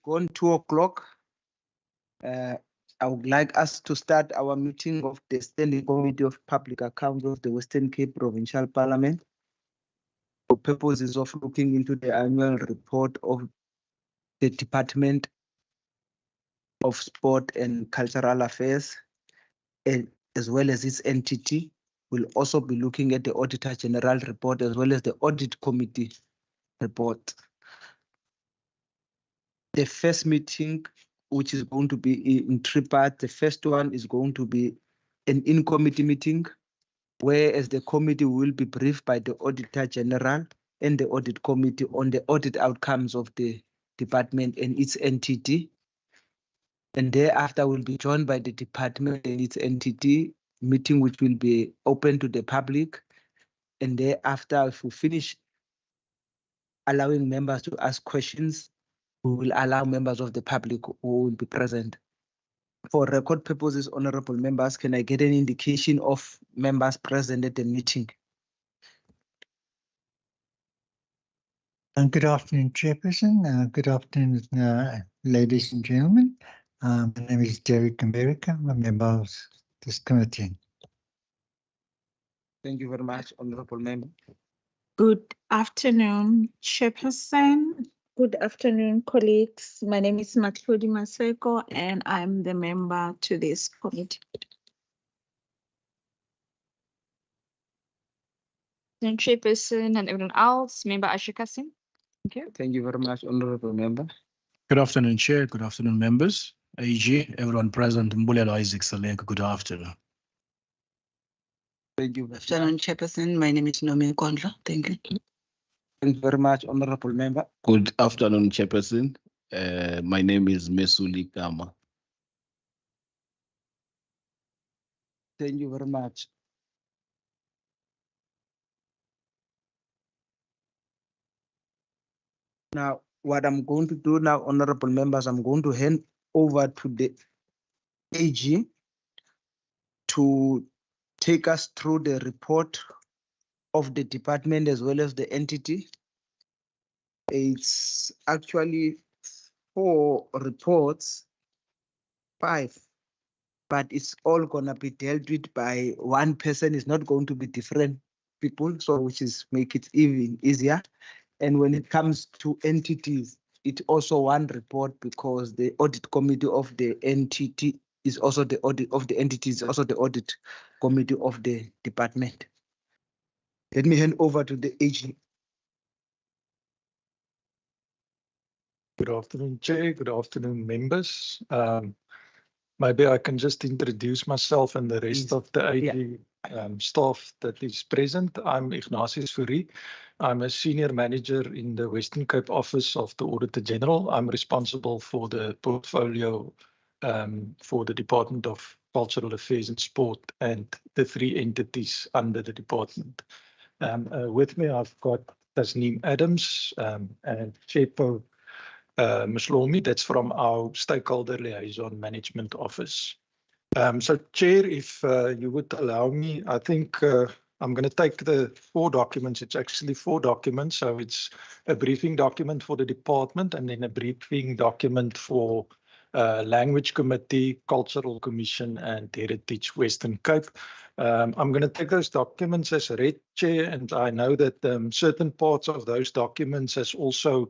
gone 2 o'clock. I would like us to start our meeting of the Standing Committee of Public Accounts of the Western Cape Provincial Parliament for purposes of looking into the annual report of the Department of Sport and Cultural Affairs, as well as its entity. We'll also be looking at the Auditor General report as well as the Audit Committee report. The first meeting, which is going to be in 3 parts, the first one is going to be an in-committee meeting, where as the committee will be briefed by the Auditor General and the Audit Committee on the audit outcomes of the department and its entity. And thereafter will be joined by the department and its entity, meeting which will be open to the public. And thereafter, if we finish allowing members to ask questions, we will allow members of the public who will be present. For record purposes, honorable members, can I get an indication of members present at the meeting? Good afternoon, Chairperson. Good afternoon, ladies and gentlemen. My name is Derek America. I'm a member of this committee. Thank you very much, honorable member. Good afternoon, Chairperson. Good afternoon, colleagues. My name is Matlodi Maseko, and I'm the member to this committee. Chairperson and everyone else, Member Ashika Singh. Thank you. Thank you very much, honorable member. Good afternoon, Chair. Good afternoon, members. AG, everyone present. Mbulelo Isaac Saleka, good afternoon. Thank you. Good afternoon, Chairperson. My name is Nomi Kondla. Thank you. Thank you very much, honorable member. Good afternoon, Chairperson. My name is Mesuli Kama. Thank you very much. Now, what I'm going to do now, honorable members, I'm going to hand over to the AG to take us through the report of the department as well as the entity. It's actually 4 reports, 5, but it's all gonna be dealt with by one person. It's not going to be different people, so which is make it even easier. And when it comes to entities, it's also one report because the audit committee of the entity is also the audit of the entities, also the audit committee of the department. Let me hand over to the AG. Good afternoon, Chair. Good afternoon, members. Maybe I can just introduce myself and the rest of the AG staff that is present. I'm Ignatius Fourie. I'm a senior manager in the Western Cape office of the Auditor General. I'm responsible for the portfolio for the Department of Cultural Affairs and Sport and the 3 entities under the department. With me, I've got Tasneem Adams and Chepo Mshlomi, that's from our Stakeholder Liaison Management Office. So, Chair, if you would allow me, I think I'm going to take the 4 documents. It's actually 4 documents. So it's a briefing document for the department and then a briefing document for Language Committee, Cultural Commission and Heritage Western Cape. I'm going to take those documents as read, Chair, and I know that certain parts of those documents has also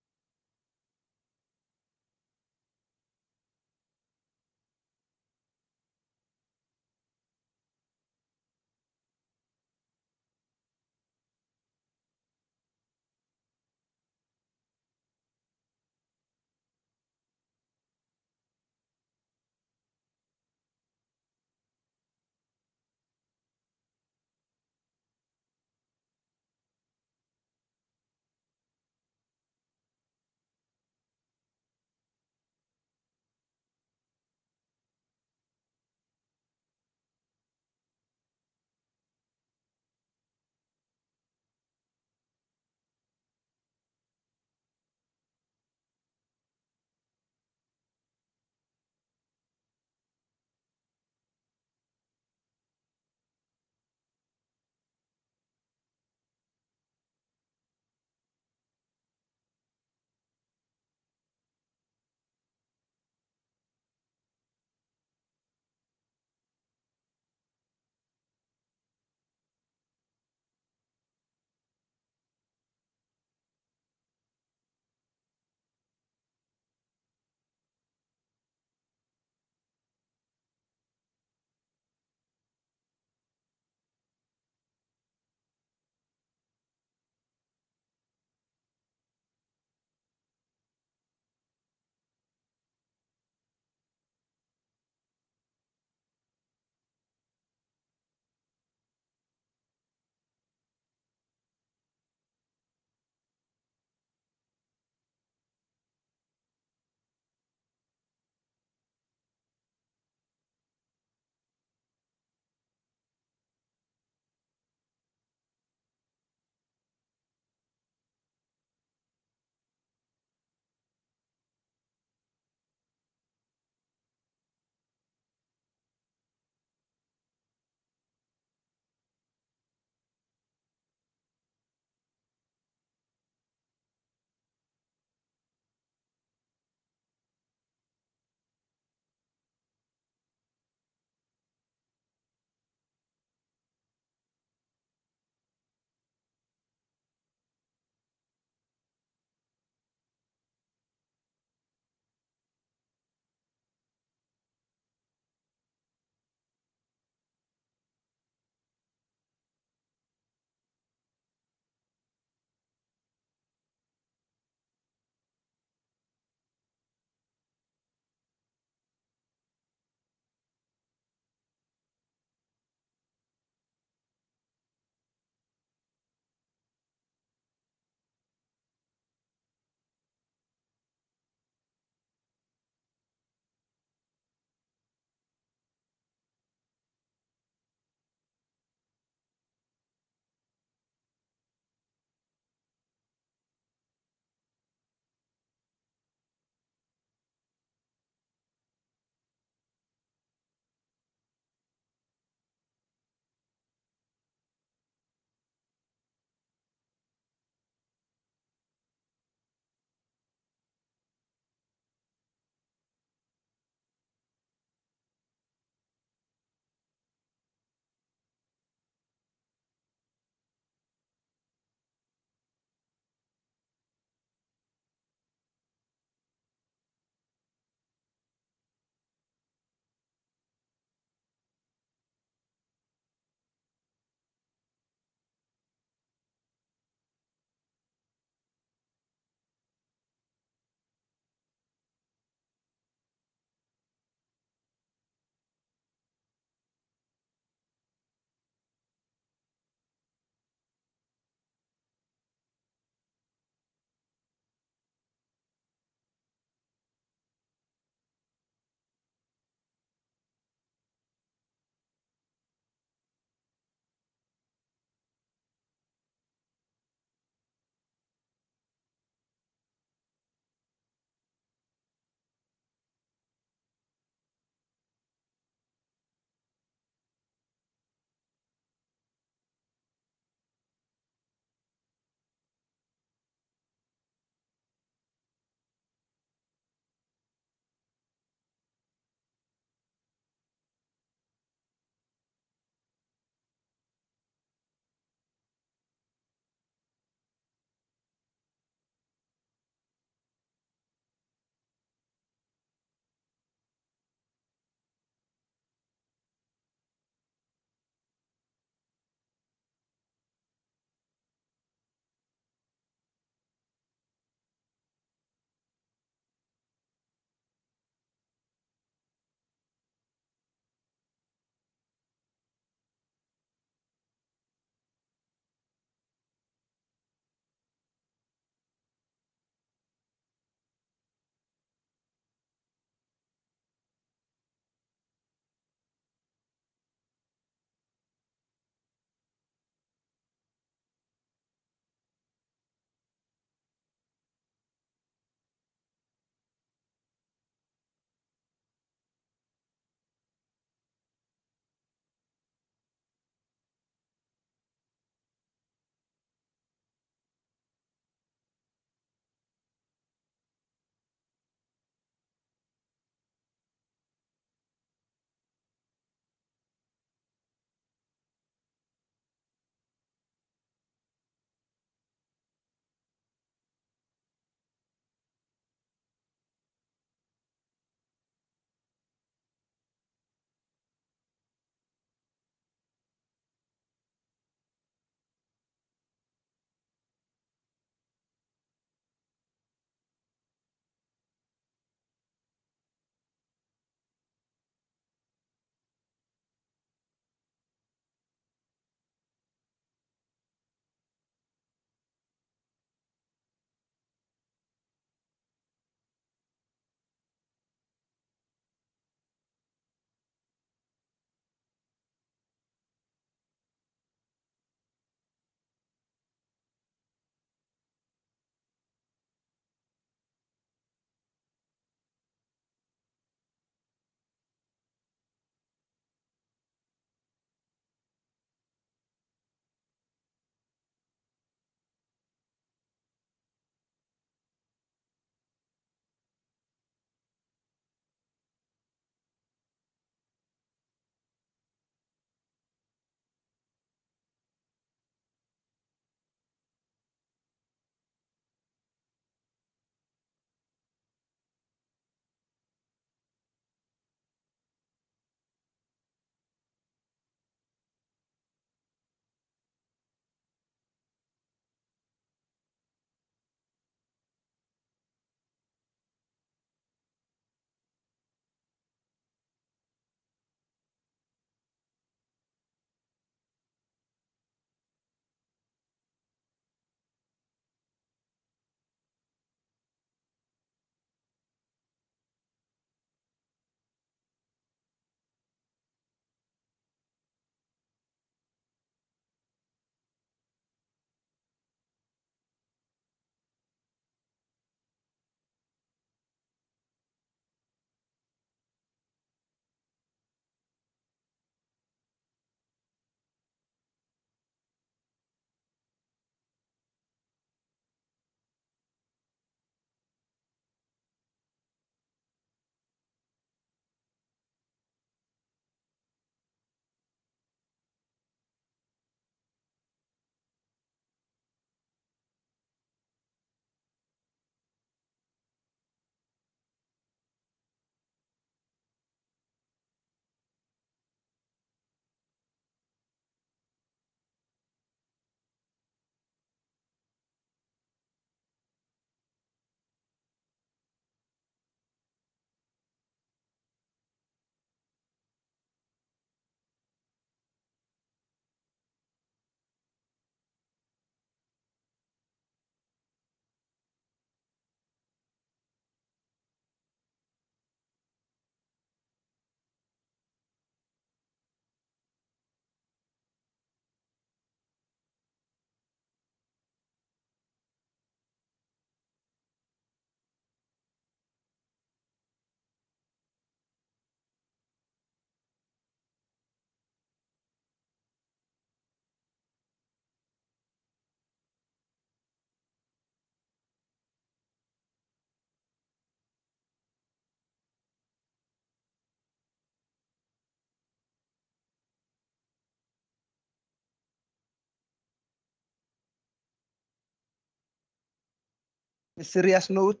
a serious note,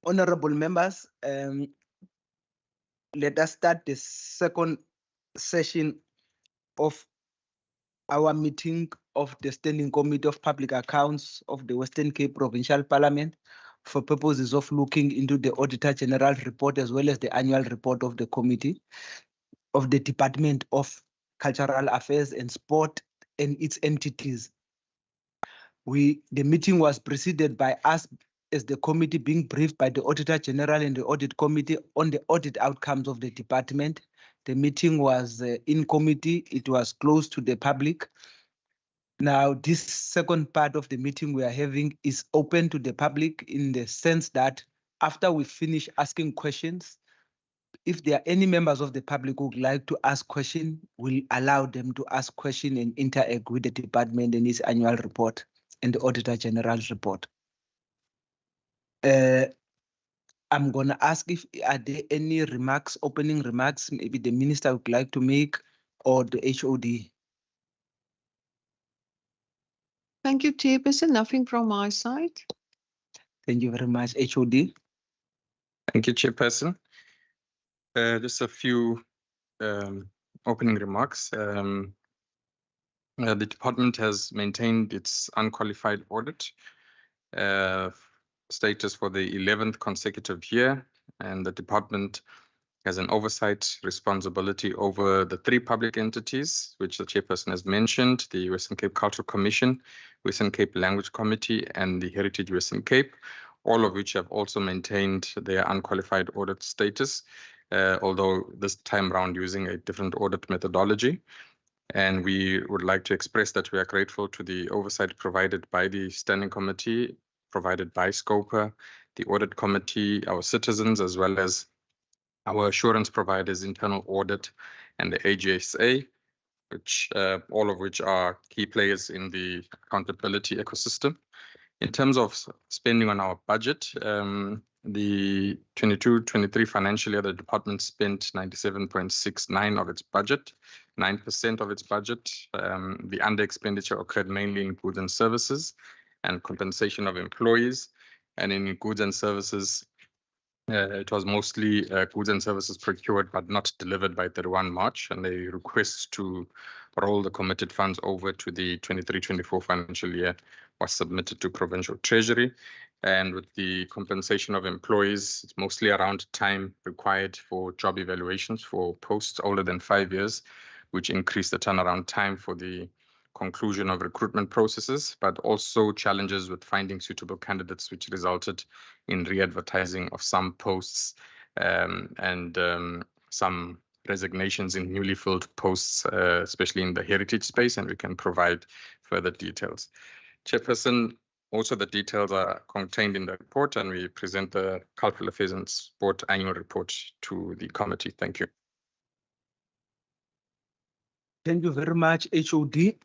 honorable members, let us start the second session of our meeting of the Standing Committee of Public Accounts of the Western Cape Provincial Parliament for purposes of looking into the Auditor General report as well as the annual report of the committee of the Department of Cultural Affairs and Sport and its entities. The meeting was preceded by us as the committee being briefed by the Auditor General and the Audit Committee on the audit outcomes of the department. The meeting was in committee, it was closed to the public. Now, this second part of the meeting we are having is open to the public in the sense that after we finish asking questions, if there are any members of the public who would like to ask questions, we'll allow them to ask questions and interact with the department in its annual report and the Auditor General's report. I'm going to ask if are there any remarks, opening remarks, maybe the minister would like to make or the HOD. Thank you, Chairperson. Nothing from my side. Thank you very much, HOD. Thank you, Chairperson. Just a few opening remarks. The department has maintained its unqualified audit status for the 11th consecutive year, and the department has an oversight responsibility over the 3 public entities, which the Chairperson has mentioned, the Western Cape Cultural Commission, Western Cape Language Committee, and the Heritage Western Cape, all of which have also maintained their unqualified audit status, although this time around using a different audit methodology. And we would like to express that we are grateful to the oversight provided by the Standing Committee, provided by SCOPA, the Audit Committee, our citizens, as well as our assurance providers, internal audit, and the AGSA, which all of which are key players in the accountability ecosystem. In terms of spending on our budget, the 22-23 financial year, the department spent 97.69 of its budget, 9% of its budget. The under expenditure occurred mainly in goods and services and compensation of employees. And in goods and services, it was mostly goods and services procured but not delivered by 31 March, and the request to roll the committed funds over to the 23-24 financial year was submitted to Provincial Treasury. And with the compensation of employees, it's mostly around time required for job evaluations for posts older than 5 years, which increased the turnaround time for the conclusion of recruitment processes, but also challenges with finding suitable candidates, which resulted in re-advertising of some posts and some resignations in newly filled posts, especially in the heritage space, and we can provide further details. Chairperson, also the details are contained in the report, and we present the Cultural Affairs and Sport annual report to the committee. Thank you. Thank you very much, HOD.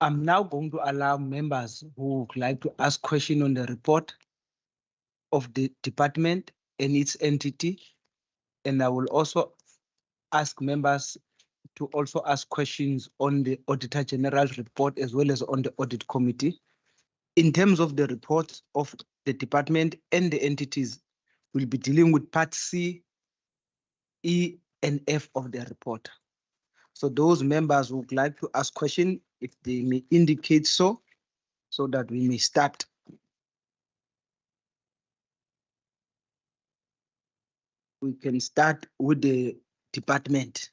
I'm now going to allow members who would like to ask questions on the report of the department and its entity. And I will also ask members to also ask questions on the Auditor General's report as well as on the Audit Committee. In terms of the reports of the department and the entities, we'll be dealing with Part C, E, and F of the report. So those members who would like to ask questions, if they may indicate so that we may start. We can start with the department.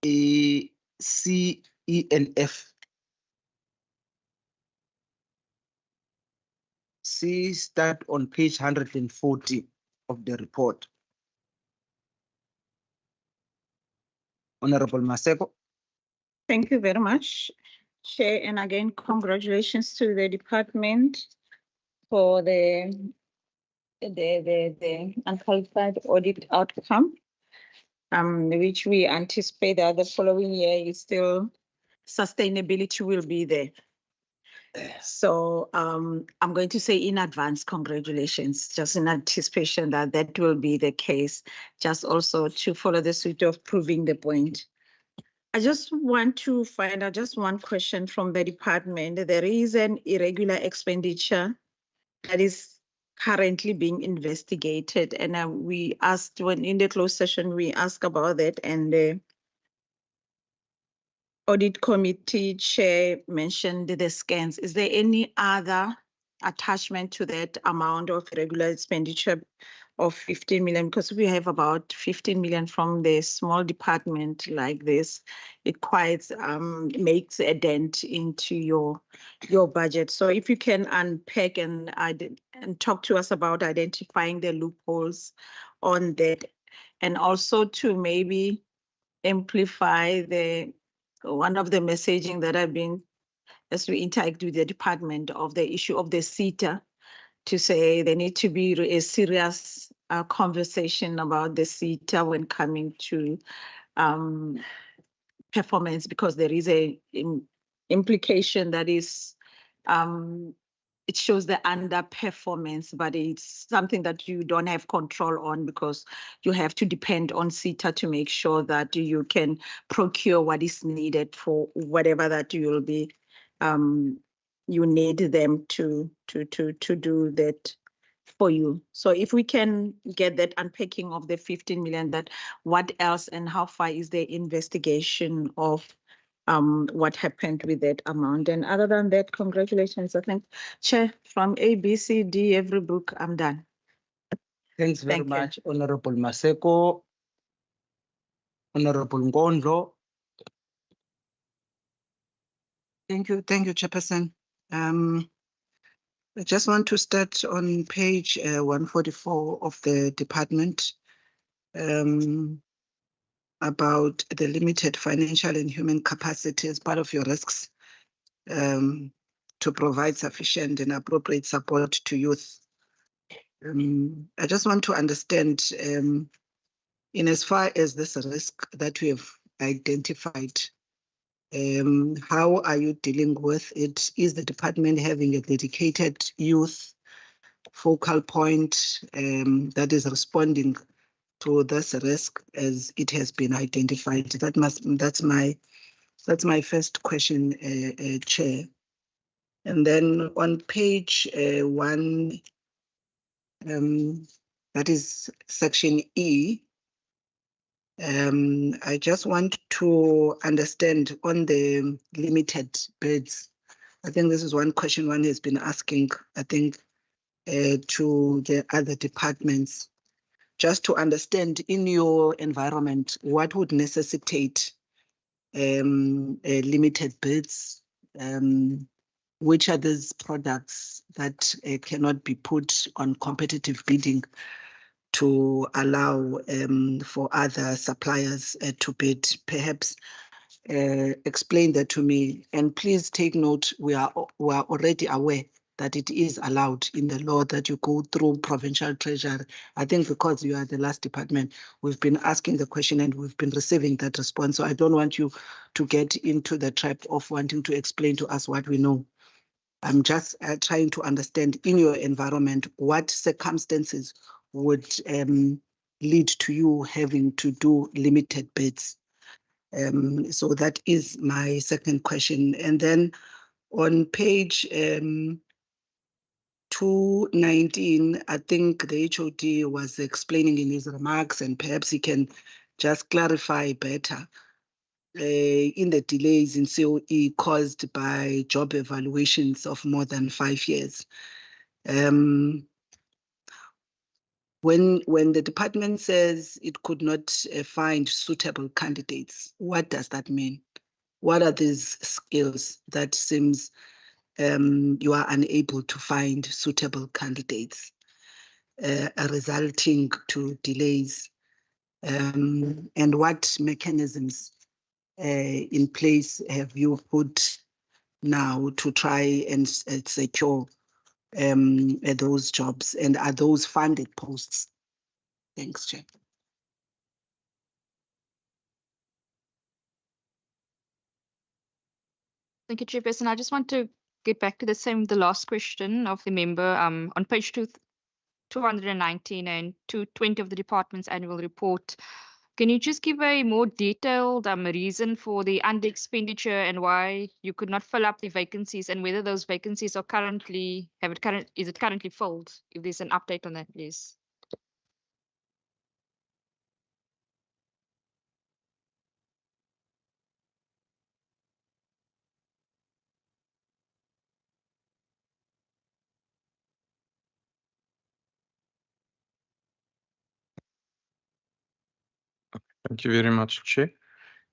A, C, E, and F. C start on page 140 of the report. Honorable Maseko. Thank you very much, Chair, and again, congratulations to the department for the unqualified audit outcome, which we anticipate that the following year is still sustainability will be there. So I'm going to say in advance, congratulations, just in anticipation that that will be the case, just also to follow the suit of proving the point. I just want to find out just one question from the department. There is an irregular expenditure that is currently being investigated, and we asked when in the closed session, we asked about that, and the audit committee chair mentioned the scans. Is there any other attachment to that amount of regular expenditure of 15 million? Because we have about 15 million from the small department like this, it quite makes a dent into your budget. So if you can unpack and talk to us about identifying the loopholes on that, and also to maybe amplify one of the messaging that I've been, as we interact with the department, of the issue of the CETA, to say there need to be a serious conversation about the CETA when coming to performance, because there is a implication that is it shows the underperformance, but it's something that you don't have control on, because you have to depend on CETA to make sure that you can procure what is needed for whatever that you will be, you need them to do that for you. So if we can get that unpacking of the 15 million, that what else and how far is the investigation of what happened with that amount. And other than that, congratulations. I think, Chair, from A, B, C, D, every book, I'm done. Thanks very Thank you. much, Honorable Maseko. Honorable Ngondlo. Thank you, Chairperson. I just want to start on page 144 of the department about the limited financial and human capacity as part of your risks to provide sufficient and appropriate support to youth. I just want to understand, in as far as this risk that we have identified, how are you dealing with it? Is the department having a dedicated youth focal point that is responding to this risk as it has been identified? That's my first question, Chair. And then on page 1, that is section E. I just want to understand on the limited bids. I think this is one question one has been asking, I think, to the other departments, just to understand in your environment, what would necessitate limited bids? Which are these products that cannot be put on competitive bidding to allow for other suppliers to bid? Perhaps explain that to me. And please take note, we are already aware that it is allowed in the law that you go through provincial treasury. I think because you are the last department, we've been asking the question and we've been receiving that response. So I don't want you to get into the trap of wanting to explain to us what we know. I'm just trying to understand in your environment, what circumstances would lead to you having to do limited bids. So that is my second question. And then on page 219, I think the HOD was explaining in his remarks, and perhaps he can just clarify better in the delays in COE caused by job evaluations of more than 5 years. When the department says it could not find suitable candidates, what does that mean? What are these skills that seems you are unable to find suitable candidates, resulting to delays? And what mechanisms in place have you put now to try and secure those jobs? And are those funded posts? Thanks, Chair. Thank you, Chairperson. I just want to get back to the last question of the member on page 219 and 220 of the department's annual report. Can you just give a more detailed reason for the under expenditure and why you could not fill up the vacancies and whether those vacancies are currently is it currently filled? If there's an update on that, please. Thank you very much, Chair.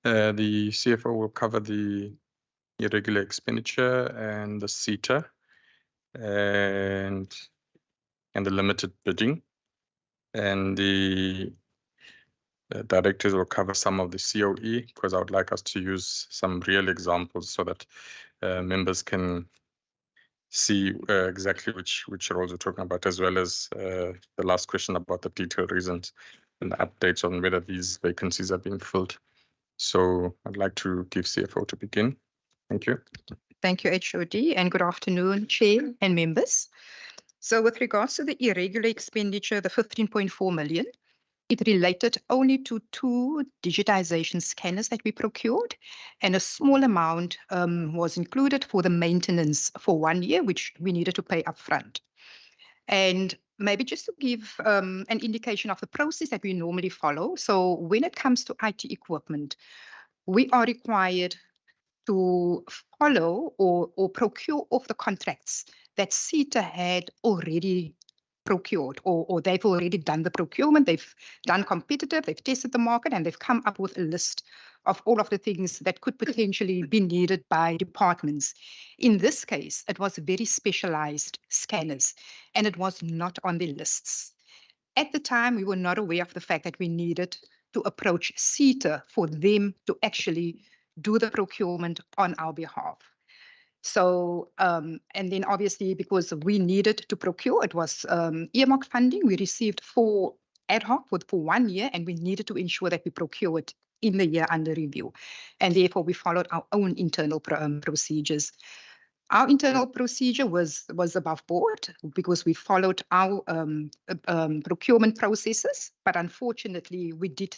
The CFO will cover the irregular expenditure and the CETA and the limited bidding. And the directors will cover some of the COE because I would like us to use some real examples so that members can see exactly which roles we're talking about, as well as the last question about the detailed reasons and the updates on whether these vacancies are being filled. So I'd like to give CFO to begin. Thank you. Thank you, HOD, and good afternoon, Chair and members. So with regards to the irregular expenditure, the 15.4 million, it related only to 2 digitization scanners that we procured, and a small amount was included for the maintenance for 1 year, which we needed to pay upfront. And maybe just to give an indication of the process that we normally follow. So when it comes to IT equipment, we are required to follow or procure off the contracts that CETA had already procured, or they've already done the procurement, they've done competitive, they've tested the market, and they've come up with a list of all of the things that could potentially be needed by departments. In this case, it was very specialized scanners, and it was not on the lists. At the time, we were not aware of the fact that we needed to approach CETA for them to actually do the procurement on our behalf. So, and then obviously because we needed to procure, it was earmarked funding. We received for ad hoc for 1 year, and we needed to ensure that we procure it in the year under review. And therefore we followed our own internal procedures. Our internal procedure was above board because we followed our procurement processes, but unfortunately we did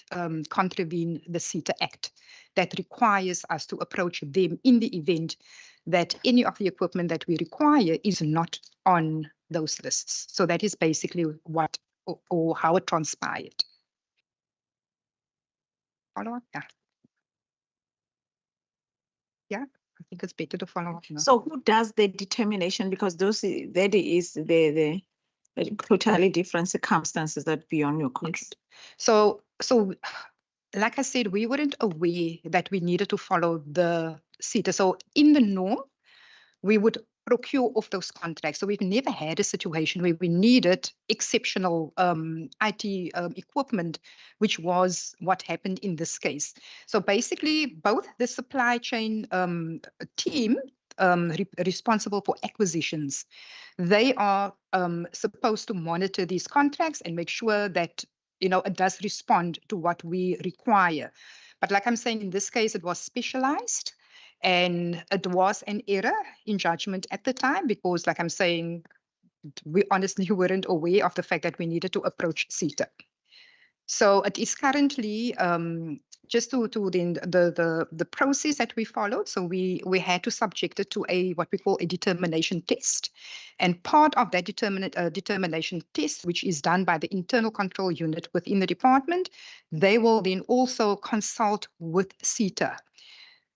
contravene the CETA Act that requires us to approach them in the event that any of the equipment that we require is not on those lists. So that is basically what or how it transpired. Follow up? Yeah. Yeah. I think it's better to follow up now. So who does the determination? Because that is the totally different circumstances that beyond your control. Yes. So like I said, we weren't aware that we needed to follow the CETA. So in the norm, we would procure off those contracts. So we've never had a situation where we needed exceptional IT equipment, which was what happened in this case. So basically, both the supply chain team responsible for acquisitions, they are supposed to monitor these contracts and make sure that it does respond to what we require. But like I'm saying, in this case, it was specialized. And it was an error in judgment at the time because, like I'm saying, we honestly weren't aware of the fact that we needed to approach CETA. So it is currently just to the process that we followed. So we had to subject it to what we call a determination test. And part of that determination test, which is done by the internal control unit within the department, they will then also consult with CETA,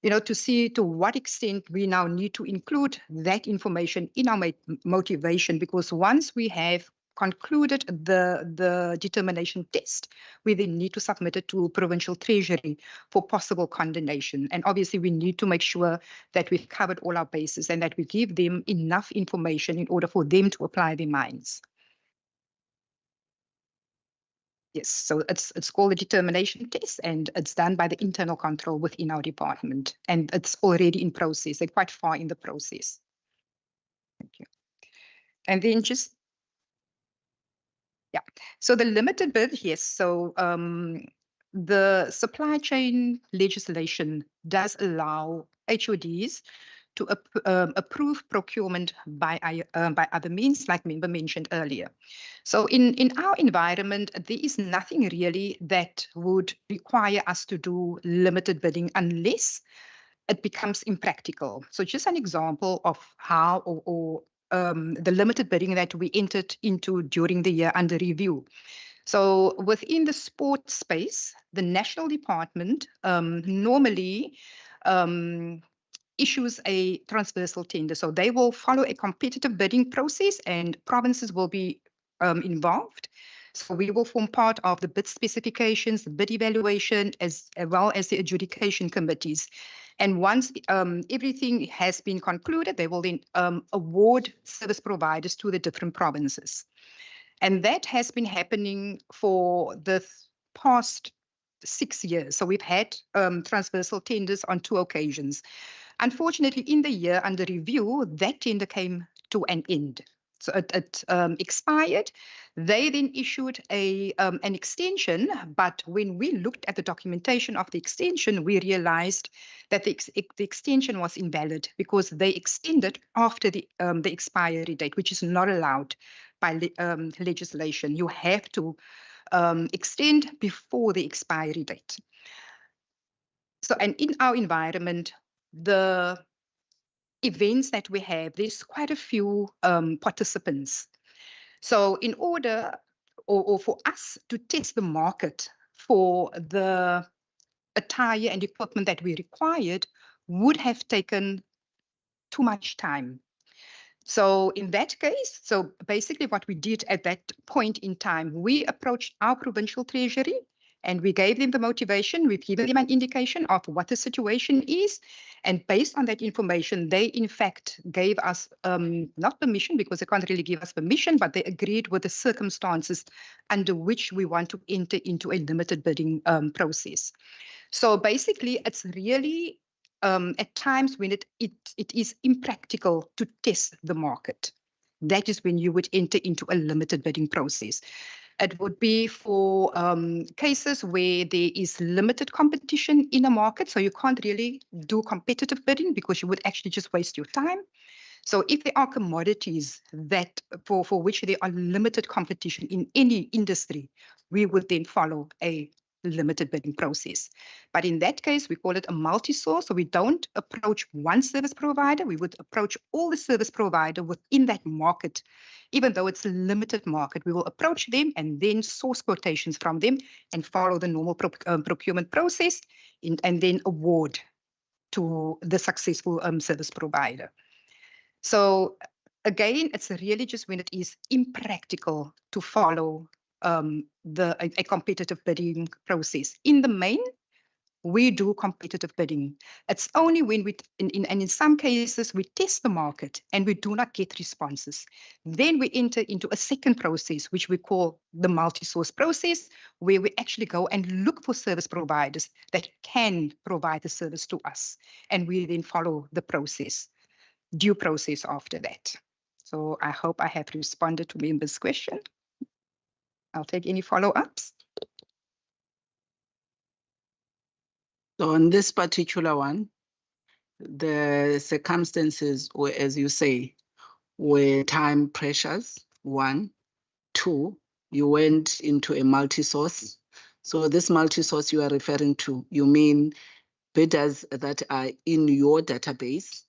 to see to what extent we now need to include that information in our motivation, because once we have concluded the determination test, we then need to submit it to Provincial Treasury for possible condemnation. And obviously we need to make sure that we've covered all our bases and that we give them enough information in order for them to apply their minds. Yes, so it's called a determination test, and it's done by the internal control within our department, and it's already in process. They're quite far in the process. Thank you. And then so the limited bid, yes. So the supply chain legislation does allow HODs to approve procurement by other means, like member mentioned earlier. So in our environment, there is nothing really that would require us to do limited bidding unless it becomes impractical. So just an example of how the limited bidding that we entered into during the year under review. So within the sports space, the national department normally issues a transversal tender. So they will follow a competitive bidding process and provinces will be involved. So we will form part of the bid specifications, the bid evaluation, as well as the adjudication committees. And once everything has been concluded, they will then award service providers to the different provinces. And that has been happening for the past 6 years. So we've had transversal tenders on 2 occasions. Unfortunately, in the year under review, that tender came to an end. So it expired. They then issued an extension, but when we looked at the documentation of the extension, we realized that the extension was invalid because they extended after the expiry date, which is not allowed by legislation. You have to extend before the expiry date. So, and in our environment, the events that we have, there's quite a few participants. So in order or for us to test the market for the attire and equipment that we required would have taken too much time. So in that case, so basically what we did at that point in time, we approached our provincial treasury and we gave them the motivation. We've given them an indication of what the situation is. And based on that information, they in fact gave us not permission, because they can't really give us permission, but they agreed with the circumstances under which we want to enter into a limited bidding process. So basically, it's really at times when it is impractical to test the market. That is when you would enter into a limited bidding process. It would be for cases where there is limited competition in a market, so you can't really do competitive bidding because you would actually just waste your time. So if there are commodities that for which there are limited competition in any industry, we would then follow a limited bidding process. But in that case, we call it a multi-source. So we don't approach one service provider. We would approach all the service provider within that market. Even though it's a limited market, we will approach them and then source quotations from them and follow the normal procurement process and then award to the successful service provider. So again, it's really just when it is impractical to follow a competitive bidding process. In the main, we do competitive bidding. It's only when in some cases we test the market and we do not get responses. Then we enter into a second process, which we call the multi-source process, where we actually go and look for service providers that can provide the service to us. And we then follow the process, due process after that. So I hope I have responded to members' question. I'll take any follow-ups. So on this particular one, the circumstances were, as you say, were time pressures, 1. 2, you went into a multi-source. So this multi-source you are referring to, you mean bidders that are in your database?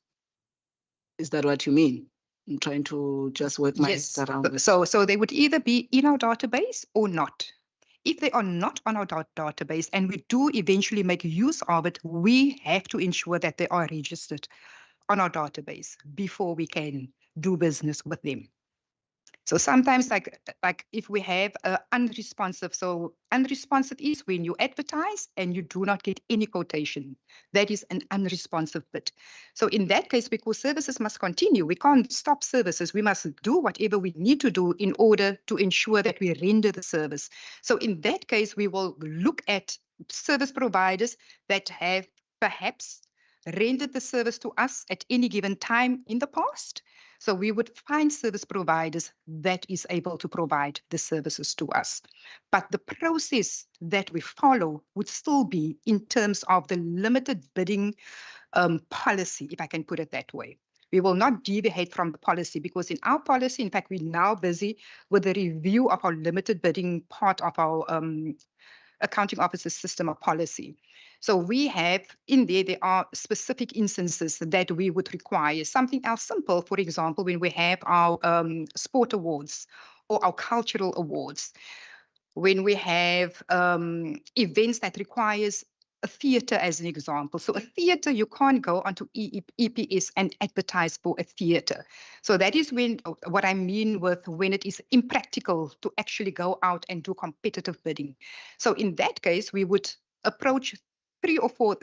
Is that what you mean? I'm trying to just work my head around it. So they would either be in our database or not. If they are not on our database and we do eventually make use of it, we have to ensure that they are registered on our database before we can do business with them. So sometimes like if we have unresponsive, so unresponsive is when you advertise and you do not get any quotation. That is an unresponsive bid. So in that case, because services must continue, we can't stop services. We must do whatever we need to do in order to ensure that we render the service. So in that case, we will look at service providers that have perhaps rendered the service to us at any given time in the past. So we would find service providers that is able to provide the services to us. But the process that we follow would still be in terms of the limited bidding policy, if I can put it that way. We will not deviate from the policy because in our policy, in fact, we're now busy with the review of our limited bidding part of our accounting officer's system of policy. So we have in there are specific instances that we would require. Something else simple, for example, when we have our sport awards or our cultural awards, when we have events that requires a theatre as an example. So a theatre, you can't go onto EPS and advertise for a theatre. So that is when what I mean with when it is impractical to actually go out and do competitive bidding. So in that case, we would approach 3 or 4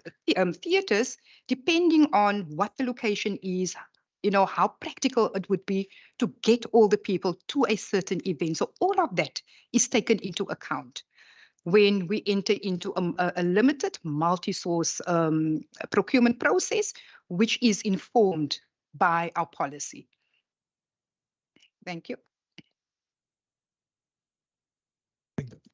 theatres, depending on what the location is, you know, how practical it would be to get all the people to a certain event. So all of that is taken into account when we enter into a limited multi-source procurement process, which is informed by our policy. Thank you.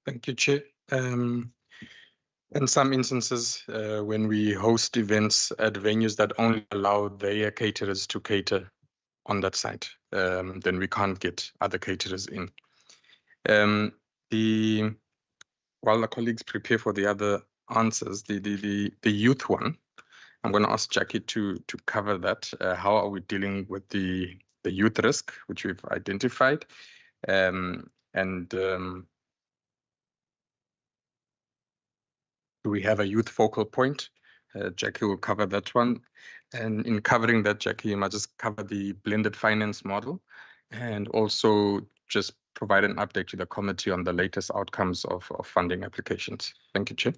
Thank you, Chair. In some instances, when we host events at venues that only allow their caterers to cater on that site, then we can't get other caterers in. While the colleagues prepare for the other answers, the youth one, I'm going to ask Jackie to cover that. How are we dealing with the youth risk, which we've identified? Do we have a youth focal point? Jackie will cover that one. And in covering that, Jackie, you might just cover the blended finance model and also just provide an update to the committee on the latest outcomes of funding applications. Thank you, Chair.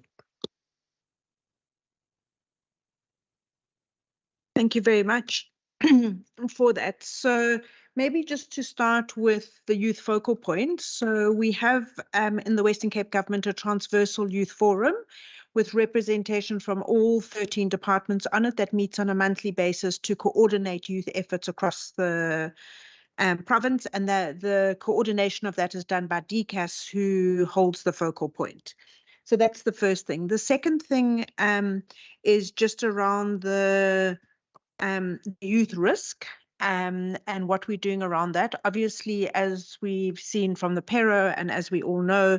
Thank you very much for that. So maybe just to start with the youth focal point. So we have in the Western Cape Government a transversal youth forum with representation from all 13 departments on it that meets on a monthly basis to coordinate youth efforts across the province, and the coordination of that is done by DCAS, who holds the focal point. So that's the first thing. The second thing is just around the youth risk and what we're doing around that. Obviously, as we've seen from the PERO and as we all know,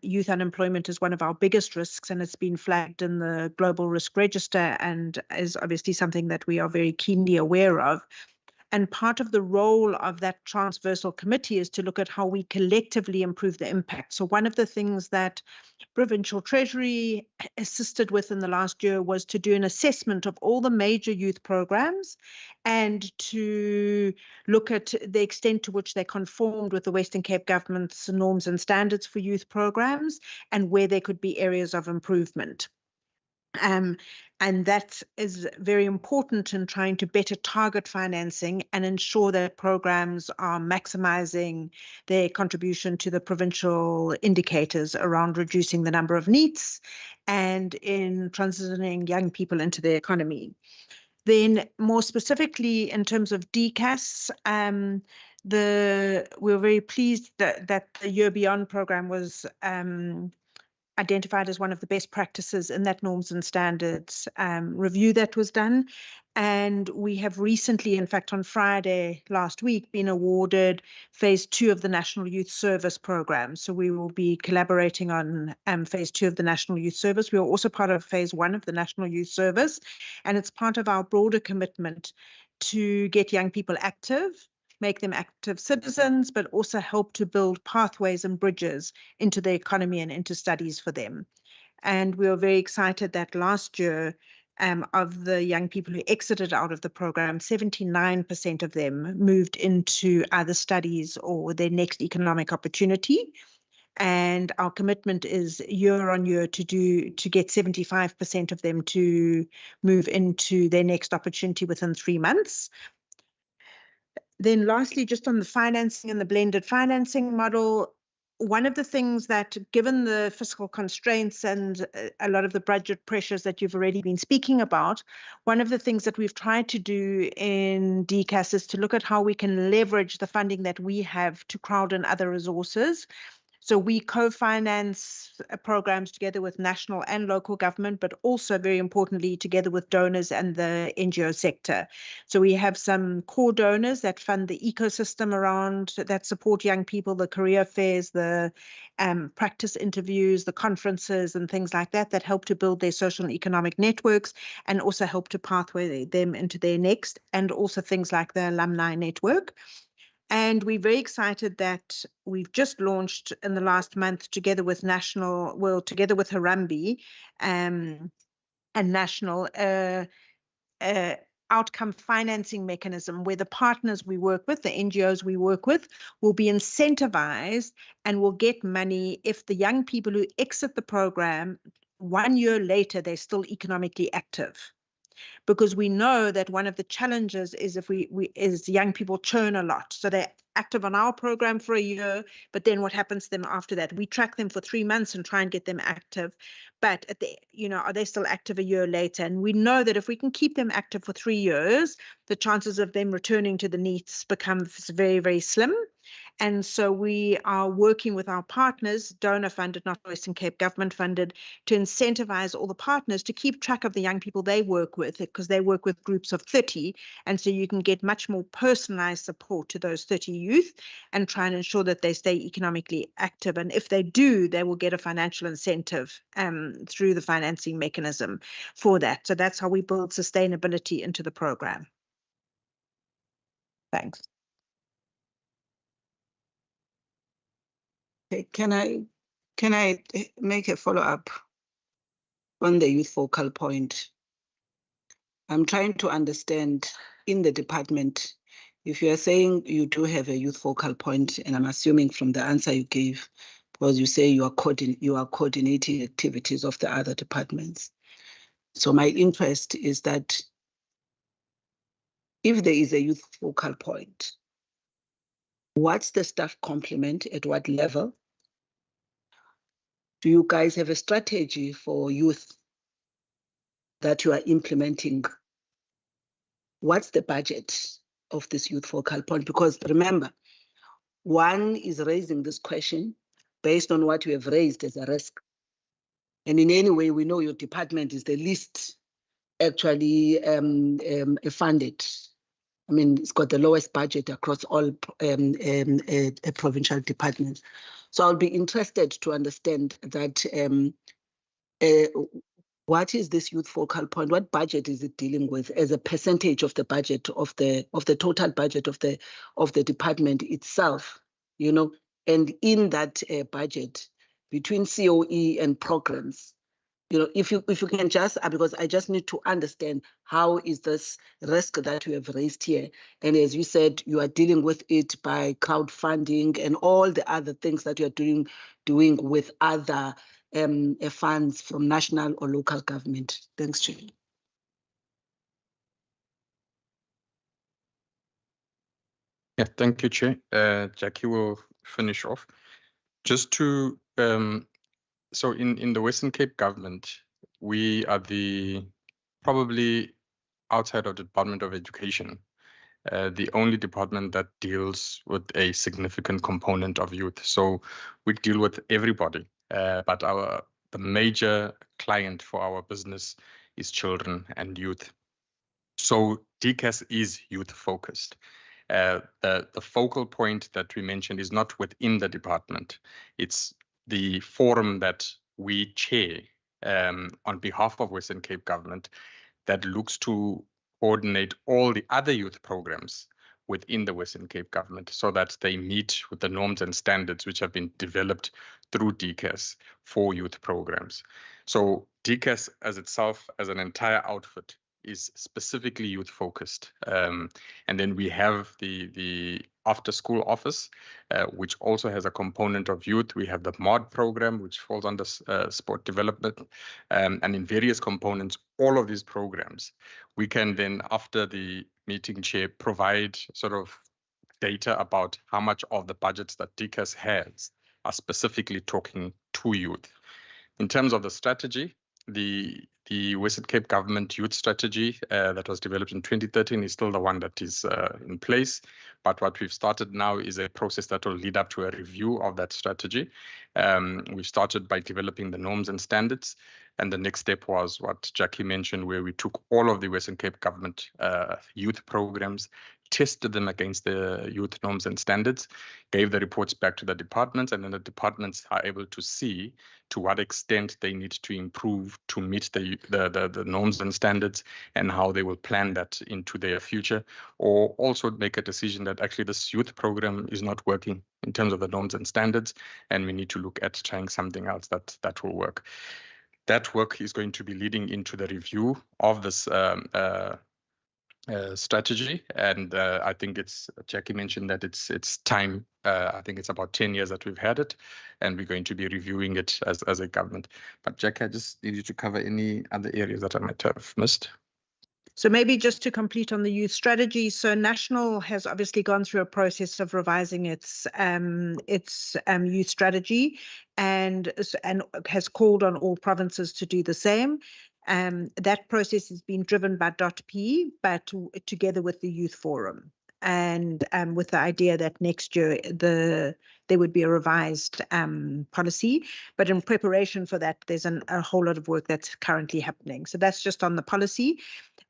youth unemployment is one of our biggest risks, and it's been flagged in the Global Risk Register and is obviously something that we are very keenly aware of. And part of the role of that transversal committee is to look at how we collectively improve the impact. So one of the things that Provincial Treasury assisted with in the last year was to do an assessment of all the major youth programs and to look at the extent to which they conformed with the Western Cape Government's norms and standards for youth programs and where there could be areas of improvement. And that is very important in trying to better target financing and ensure that programs are maximizing their contribution to the provincial indicators around reducing the number of NEETs and in transitioning young people into the economy. Then more specifically in terms of DCAS, we're very pleased that the Year Beyond program was identified as one of the best practices in that norms and standards review that was done. And we have recently, in fact, on Friday last week, been awarded phase 2 of the National Youth Service program. So we will be collaborating on phase 2 of the National Youth Service. We are also part of phase 1 of the National Youth Service, and it's part of our broader commitment to get young people active, make them active citizens, but also help to build pathways and bridges into the economy and into studies for them. And we were very excited that last year, of the young people who exited out of the program, 79% of them moved into either studies or their next economic opportunity. And our commitment is year on year to get 75% of them to move into their next opportunity within 3 months. Then lastly, just on the financing and the blended financing model, one of the things that, given the fiscal constraints and a lot of the budget pressures that you've already been speaking about, one of the things that we've tried to do in DCAS is to look at how we can leverage the funding that we have to crowd in other resources. So we co-finance programs together with national and local government, but also very importantly, together with donors and the NGO sector. So we have some core donors that fund the ecosystem around that support young people, the career fairs, the practice interviews, the conferences and things like that, that help to build their social and economic networks and also help to pathway them into their next, and also things like the alumni network. And we're very excited that we've just launched in the last month together with together with Harambee and National, outcome financing mechanism where the partners we work with, the NGOs we work with, will be incentivized and will get money if the young people who exit the program 1 year later, they're still economically active. Because we know that one of the challenges is if is young people churn a lot. So they're active on our program for a year, but then what happens to them after that? We track them for 3 months and try and get them active. But at the, are they still active a year later? And we know that if we can keep them active for 3 years, the chances of them returning to the NEETs becomes very, very slim. And so we are working with our partners, donor funded, not Western Cape government funded, to incentivize all the partners to keep track of the young people they work with, because they work with groups of 30. And so you can get much more personalized support to those 30 youth and try and ensure that they stay economically active. And if they do, they will get a financial incentive through the financing mechanism for that. So that's how we build sustainability into the program. Thanks. Okay, can I make a follow-up on the youth focal point? I'm trying to understand in the department, if you are saying you do have a youth focal point, and I'm assuming from the answer you gave, because you say you are coordinating activities of the other departments. So my interest is that if there is a youth focal point, what's the staff complement at what level? Do you guys have a strategy for youth that you are implementing? What's the budget of this youth focal point? Because remember, one is raising this question based on what you have raised as a risk. And in any way, we know your department is the least actually funded. I mean, it's got the lowest budget across all provincial departments. So I'll be interested to understand that what is this youth focal point? What budget is it dealing with as a percentage of the budget of the total budget of the department itself? And in that budget between COE and programs, if you can just, because I just need to understand how is this risk that you have raised here. And as you said, you are dealing with it by crowdfunding and all the other things that you're doing with other funds from national or local government. Thanks, Chair. Yeah, thank you, Chair. Jackie will finish off. Just to so in the Western Cape government, we are probably outside of the Department of Education, the only department that deals with a significant component of youth. So we deal with everybody, but the major client for our business is children and youth. So DCAS is youth focused. The focal point that we mentioned is not within the department. It's the forum that we chair on behalf of Western Cape government that looks to coordinate all the other youth programs within the Western Cape government so that they meet with the norms and standards which have been developed through DCAS for youth programs. So DCAS as itself, as an entire outfit, is specifically youth focused. And then we have the after school office, which also has a component of youth. We have the MOD program, which falls under sport development, and in various components, all of these programs, we can then, after the meeting, Chair, provide sort of data about how much of the budgets that DCAS has are specifically talking to youth. In terms of the strategy, the Western Cape Government Youth Strategy that was developed in 2013 is still the one that is in place. But what we've started now is a process that will lead up to a review of that strategy. We've started by developing the norms and standards. And the next step was what Jackie mentioned, where we took all of the Western Cape Government youth programs, tested them against the youth norms and standards, gave the reports back to the departments, and then the departments are able to see to what extent they need to improve to meet the norms and standards, and how they will plan that into their future, or also make a decision that actually this youth program is not working in terms of the norms and standards, and we need to look at trying something else that will work. That work is going to be leading into the review of this strategy, and I think Jackie mentioned that it's time. I think it's about 10 years that we've had it, and we're going to be reviewing it as a government. But Jackie, I just need you to cover any other areas that I might have missed. So maybe just to complete on the youth strategy. So National has obviously gone through a process of revising its youth strategy, and has called on all provinces to do the same. That process has been driven by .p, but together with the Youth Forum, and with the idea that next year there would be a revised policy. But in preparation for that, there's a whole lot of work that's currently happening. So that's just on the policy.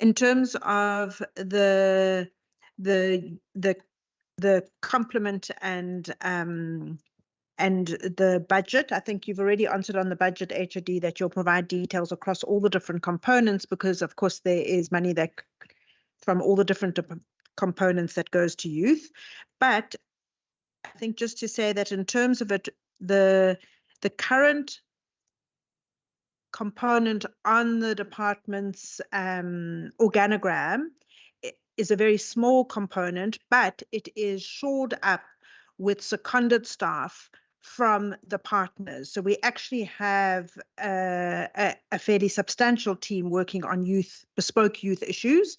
In terms of the complement and the budget, I think you've already answered on the budget, HOD, that you'll provide details across all the different components, because of course there is money that from all the different components that goes to youth. But I think just to say that in terms of it, the current component on the department's organogram is a very small component, but it is shored up with seconded staff from the partners. So we actually have a fairly substantial team working on bespoke youth issues,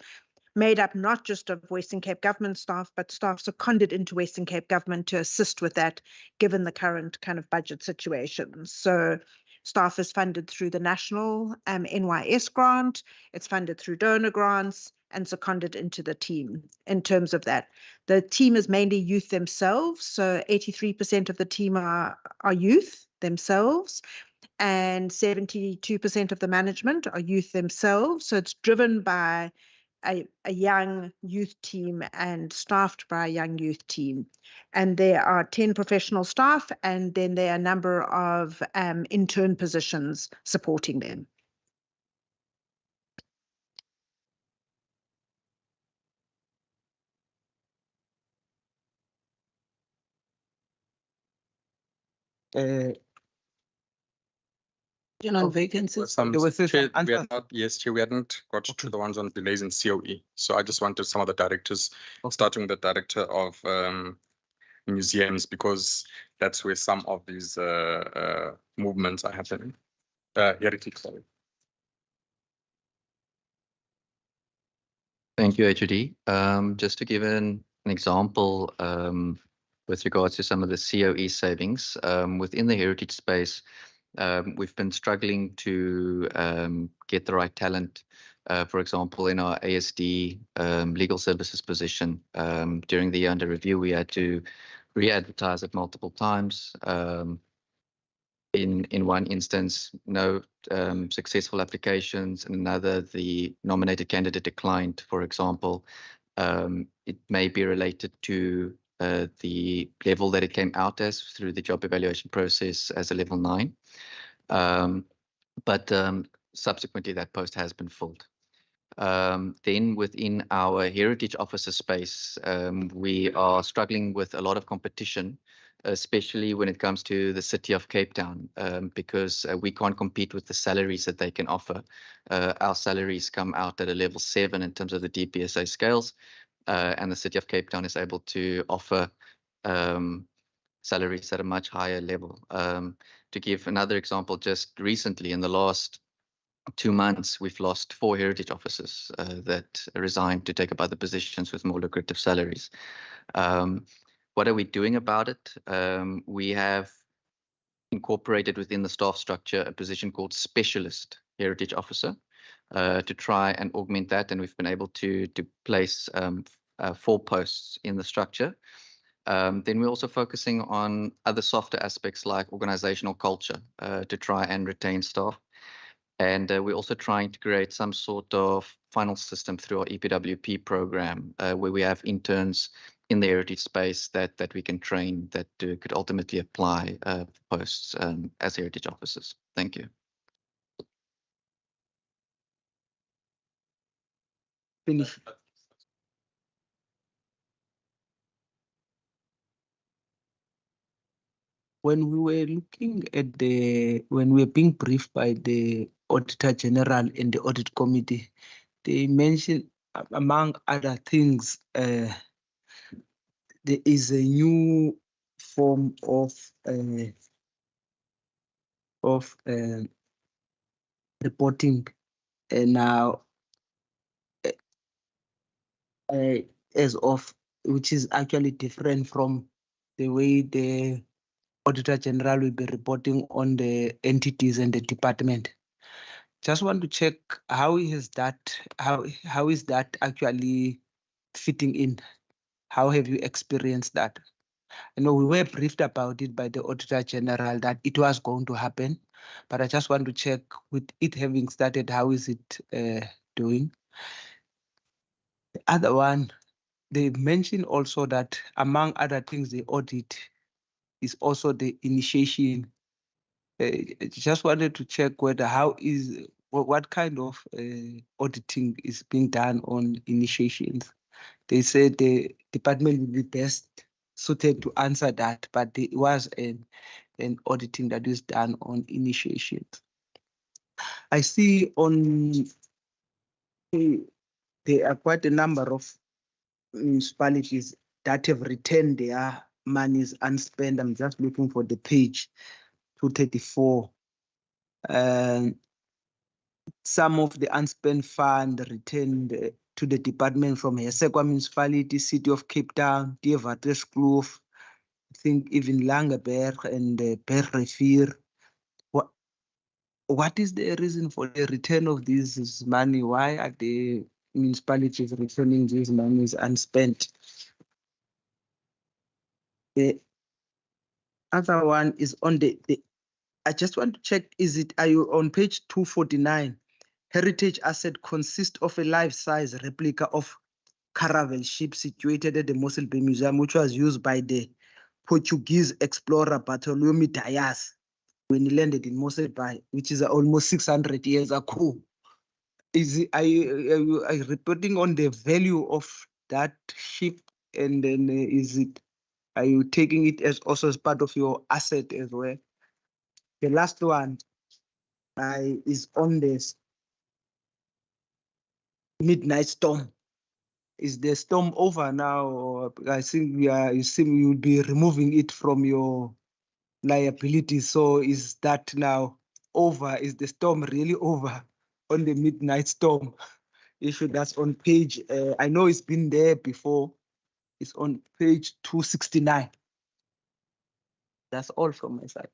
made up not just of Western Cape Government staff, but staff seconded into Western Cape Government to assist with that, given the current kind of budget situation. So staff is funded through the national NYS grant, it's funded through donor grants, and seconded into the team in terms of that. The team is mainly youth themselves, so 83% of the team are youth themselves, and 72% of the management are youth themselves. So it's driven by a young youth team and staffed by a young youth team. And there are 10 professional staff, and then there are a number of intern positions supporting them. On vacancies. Chair, we hadn't got to the ones on delays in COE. So I just wanted some of the directors, starting with the director of museums, because that's where some of these movements are happening. Heritage, sorry. Thank you, HOD. Just to give an example with regards to some of the COE savings, within the heritage space, we've been struggling to get the right talent. For example, in our ASD legal services position, during the year under review, we had to re-advertise it multiple times. In one instance, no successful applications. In another, the nominated candidate declined, for example. It may be related to the level that it came out as through the job evaluation process as a level 9. But subsequently, that post has been filled. Then within our heritage officer space, we are struggling with a lot of competition, especially when it comes to the city of Cape Town, because we can't compete with the salaries that they can offer. Our salaries come out at a level 7 in terms of the DPSA scales, and the city of Cape Town is able to offer salaries at a much higher level. To give another example, just recently in the last 2 months, we've lost 4 heritage officers that resigned to take up other positions with more lucrative salaries. What are we doing about it? We have incorporated within the staff structure a position called specialist heritage officer to try and augment that. And we've been able to place 4 posts in the structure. Then we're also focusing on other softer aspects like organizational culture to try and retain staff. And we're also trying to create some sort of funnel system through our EPWP program where we have interns in the heritage space that we can train that could ultimately apply posts as heritage officers. Thank you. Finish. When we were looking at when we were being briefed by the Auditor General and the Audit Committee, they mentioned, among other things, there is a new form of reporting now as of, which is actually different from the way the Auditor General will be reporting on the entities and the department. Just want to check how is that actually fitting in? How have you experienced that? I know we were briefed about it by the Auditor General that it was going to happen, but I just want to check with it having started, how is it doing? The other one, they mentioned also that among other things they audit is also the initiation. Just wanted to check whether what kind of auditing is being done on initiations. They said the department will be best suited to answer that, but there was an auditing that is done on initiations. I see there are quite a number of municipalities that have returned their monies unspent. I'm just looking for the page 234. Some of the unspent fund returned to the department from Hesekwa Municipality, City of Cape Town, Dievaterskloof, I think even Langeberg and Berrivier. What is the reason for the return of this money? Why are the municipalities returning these monies unspent? The other one is on I just want to check, are you on page 249? Heritage asset consists of a life-size replica of caravel ship situated at the Mossel Bay Museum, which was used by the Portuguese explorer Bartolomé Dias when he landed in Mossel Bay, which is almost 600 years ago. Are you reporting on the value of that ship, and then are you taking it as also as part of your asset as well? The last one is on this midnight storm. Is the storm over now? Or I think you will be removing it from your liabilities. So is that now over? Is the storm really over on the midnight storm issue? That's on page, I know it's been there before. It's on page 269. That's all from my side.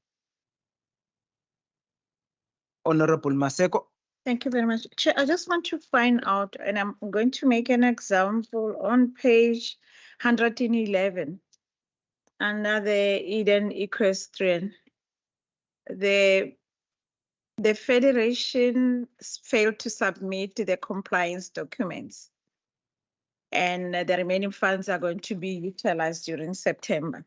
Honorable Maseko. Thank you very much. Chair, I just want to find out, and I'm going to make an example on page 111, under the Eden Equestrian. The Federation failed to submit the compliance documents, and the remaining funds are going to be utilized during September.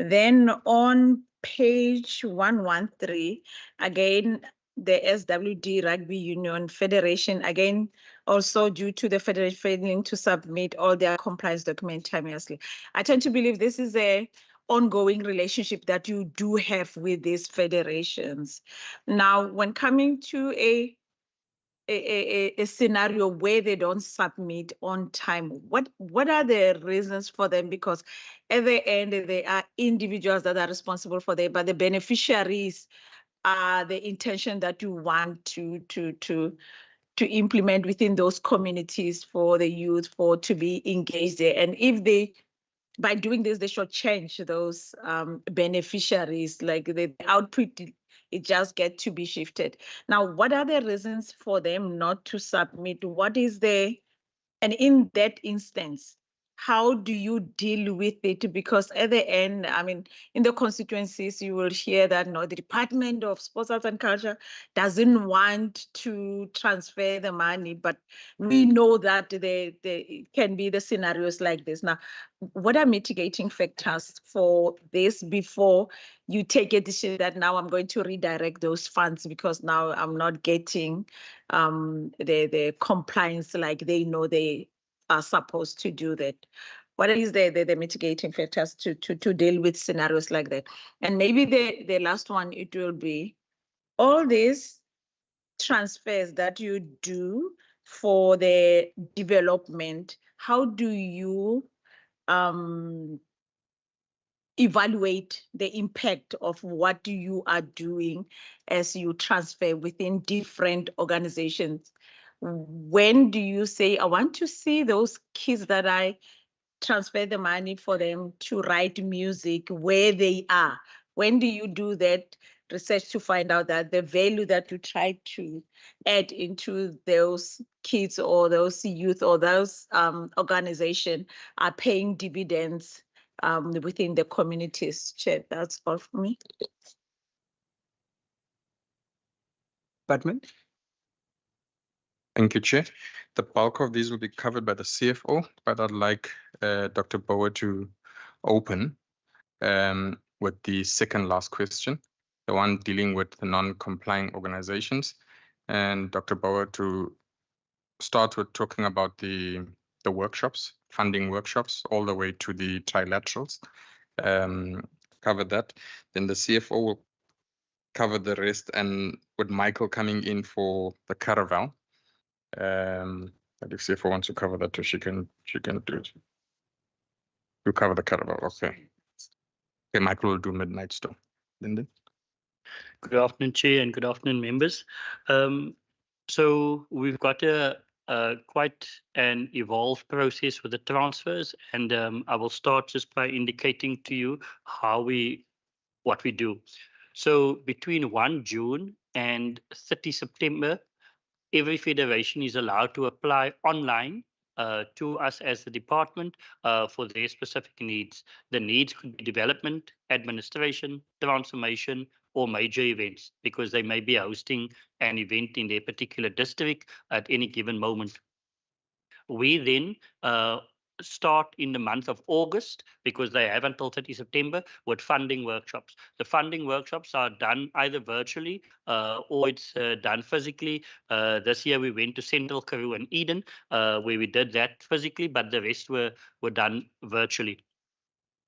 Then on page 113, again, the SWD Rugby Union Federation, again, also due to the Federation failing to submit all their compliance documents timeously. I tend to believe this is a ongoing relationship that you do have with these federations. Now, when coming to a scenario where they don't submit on time, what are the reasons for them? Because at the end, they are individuals that are responsible for them, but the beneficiaries are the intention that you want to implement within those communities for the youth to be engaged there. And if they, by doing this, they should change those beneficiaries, like the output it just get to be shifted. Now, what are the reasons for them not to submit? What is the, and in that instance, how do you deal with it? Because at the end, I mean, in the constituencies, you will hear that no, the Department of Sports, Arts and Culture doesn't want to transfer the money, but we know that there can be the scenarios like this. Now, what are mitigating factors for this before you take a decision that now I'm going to redirect those funds because now I'm not getting the compliance like they know they are supposed to do that? What is the mitigating factors to deal with scenarios like that? And maybe the last one, it will be all these transfers that you do for the development, how do you evaluate the impact of what you are doing as you transfer within different organizations? When do you say, I want to see those kids that I transfer the money for them to write music where they are? When do you do that research to find out that the value that you try to add into those kids or those youth or those organizations are paying dividends within the communities? Chair, that's all for me. Department. Thank you, Chair. The bulk of these will be covered by the CFO, but I'd like Dr. Bauer to open with the second last question, the one dealing with the non-complying organizations, and Dr. Bauer to start with talking about the workshops, funding workshops, all the way to the trilaterals. Cover that. Then the CFO will cover the rest, and with Michael coming in for the caravel. And if CFO wants to cover that too, she can do it. You cover the caravel, okay. Okay, Michael will do midnight still. Lyndon. Good afternoon, Chair, and good afternoon, members. So we've got a quite an evolved process with the transfers, and I will start just by indicating to you what we do. So between 1 June and 30 September, every federation is allowed to apply online to us as the department for their specific needs. The needs could be development, administration, transformation, or major events, because they may be hosting an event in their particular district at any given moment. We then start in the month of August, because they have until 30 September, with funding workshops. The funding workshops are done either virtually or it's done physically. This year we went to Central Karoo and Eden, where we did that physically, but the rest were done virtually.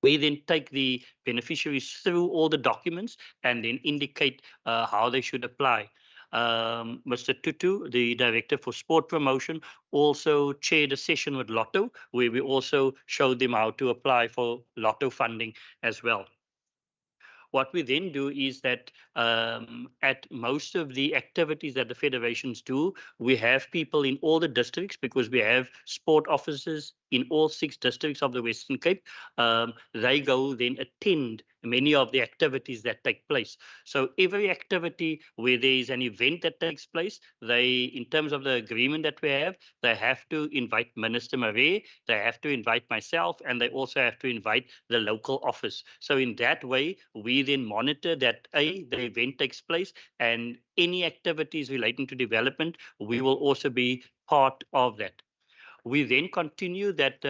We then take the beneficiaries through all the documents and then indicate how they should apply. Mr. Tutu, the Director for Sport Promotion, also chaired a session with Lotto, where we also showed them how to apply for Lotto funding as well. What we then do is that at most of the activities that the federations do, we have people in all the districts, because we have sport officers in all 6 districts of the Western Cape. They go then attend many of the activities that take place. So every activity where there is an event that takes place, they, in terms of the agreement that we have, they have to invite Minister Marais, they have to invite myself, and they also have to invite the local office. So in that way, we then monitor that the event takes place, and any activities relating to development, we will also be part of that. We then continue that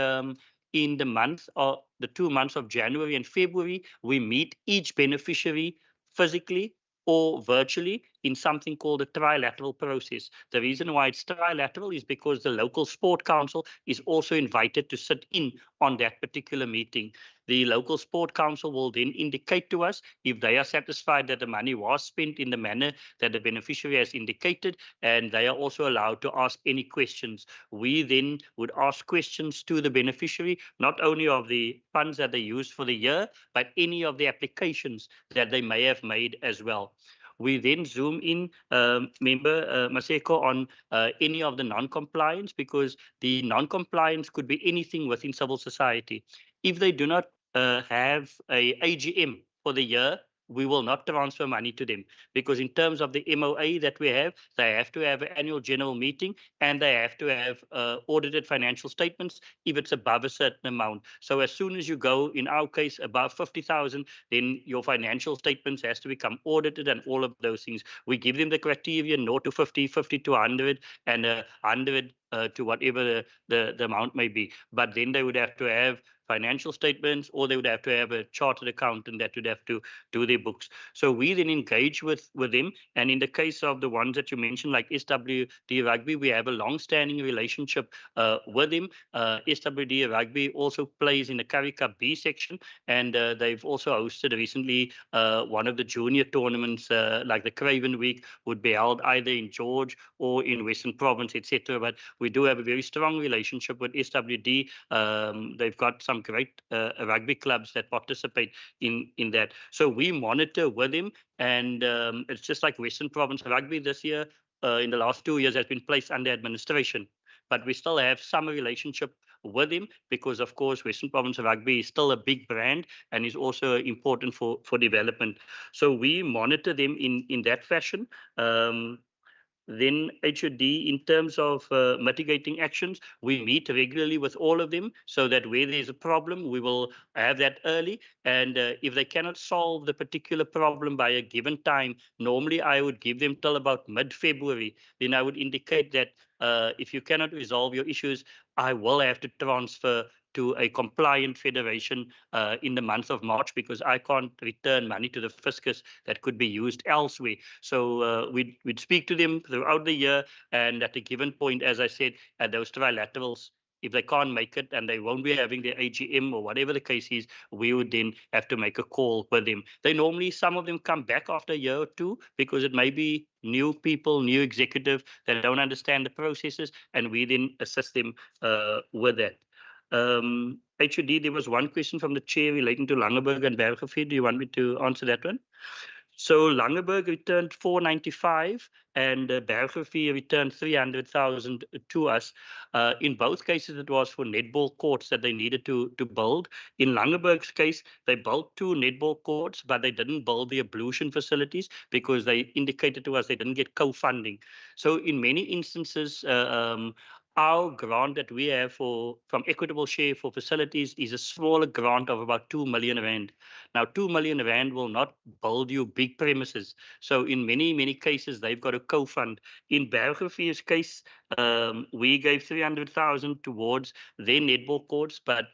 in the 2 months of January and February, we meet each beneficiary physically or virtually in something called a trilateral process. The reason why it's trilateral is because the local sport council is also invited to sit in on that particular meeting. The local sport council will then indicate to us if they are satisfied that the money was spent in the manner that the beneficiary has indicated, and they are also allowed to ask any questions. We then would ask questions to the beneficiary, not only of the funds that they used for the year, but any of the applications that they may have made as well. We then zoom in, Member Maseko, on any of the non-compliance, because the non-compliance could be anything within civil society. If they do not have a AGM for the year, we will not transfer money to them, because in terms of the MOA that we have, they have to have an annual general meeting and they have to have audited financial statements if it's above a certain amount. So as soon as you go, in our case, above 50,000, then your financial statements has to become audited and all of those things. We give them the criteria, 0 to 50, 50 to 100, and 100 to whatever the amount may be. But then they would have to have financial statements, or they would have to have a chartered accountant that would have to do their books. So we then engage with them. And in the case of the ones that you mentioned, like SWD Rugby, we have a long-standing relationship with them. SWD Rugby also plays in the Currie Cup B section, and they've also hosted recently one of the junior tournaments, like the Craven Week, would be held either in George or in Western Province, etc. But we do have a very strong relationship with SWD. They've got some great rugby clubs that participate in that. So we monitor with them, and it's just like Western Province Rugby this year, in the last 2 years, has been placed under administration. But we still have some relationship with him because, of course, Western Province Rugby is still a big brand and is also important for development. So we monitor them in that fashion. Then HOD, in terms of mitigating actions, we meet regularly with all of them so that where there's a problem, we will have that early. And if they cannot solve the particular problem by a given time, normally I would give them till about mid-February. Then I would indicate that if you cannot resolve your issues, I will have to transfer to a compliant federation in the month of March, because I can't return money to the fiscus that could be used elsewhere. So we'd speak to them throughout the year, and at a given point, as I said, at those trilaterals, if they can't make it and they won't be having their AGM or whatever the case is, we would then have to make a call with them. They normally, some of them come back after a year or two, because it may be new people, new executive that don't understand the processes, and we then assist them with that. HOD, there was one question from the chair relating to Langeberg and Bergrivier. Do you want me to answer that one? So Langeberg returned 495 and Bergrivier returned 300,000 to us. In both cases, it was for netball courts that they needed to build. In Langeberg's case, they built 2 netball courts, but they didn't build the ablution facilities because they indicated to us they didn't get co-funding. So in many instances, our grant that we have from Equitable Share for facilities is a smaller grant of about 2 million rand. Now, 2 million rand will not build you big premises. So in many cases, they've got a co-fund. In Bergrivier's case, we gave 300,000 towards their netball courts, but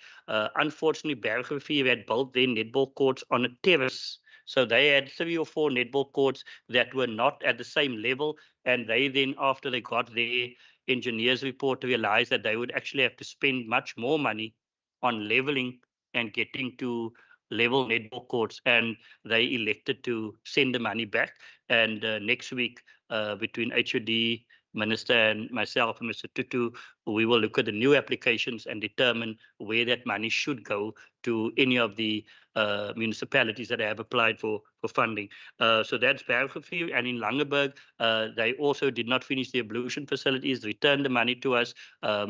unfortunately, Bergrivier had built their netball courts on a terrace. So they had 3 or 4 netball courts that were not at the same level, and they then, after they got their engineers report, realized that they would actually have to spend much more money on leveling and getting to level netball courts, and they elected to send the money back. And next week, between HOD, Minister, and myself and Mr. Tutu, we will look at the new applications and determine where that money should go to any of the municipalities that have applied for funding. So that's Bergrivier. And in Langeberg, they also did not finish the ablution facilities, returned the money to us.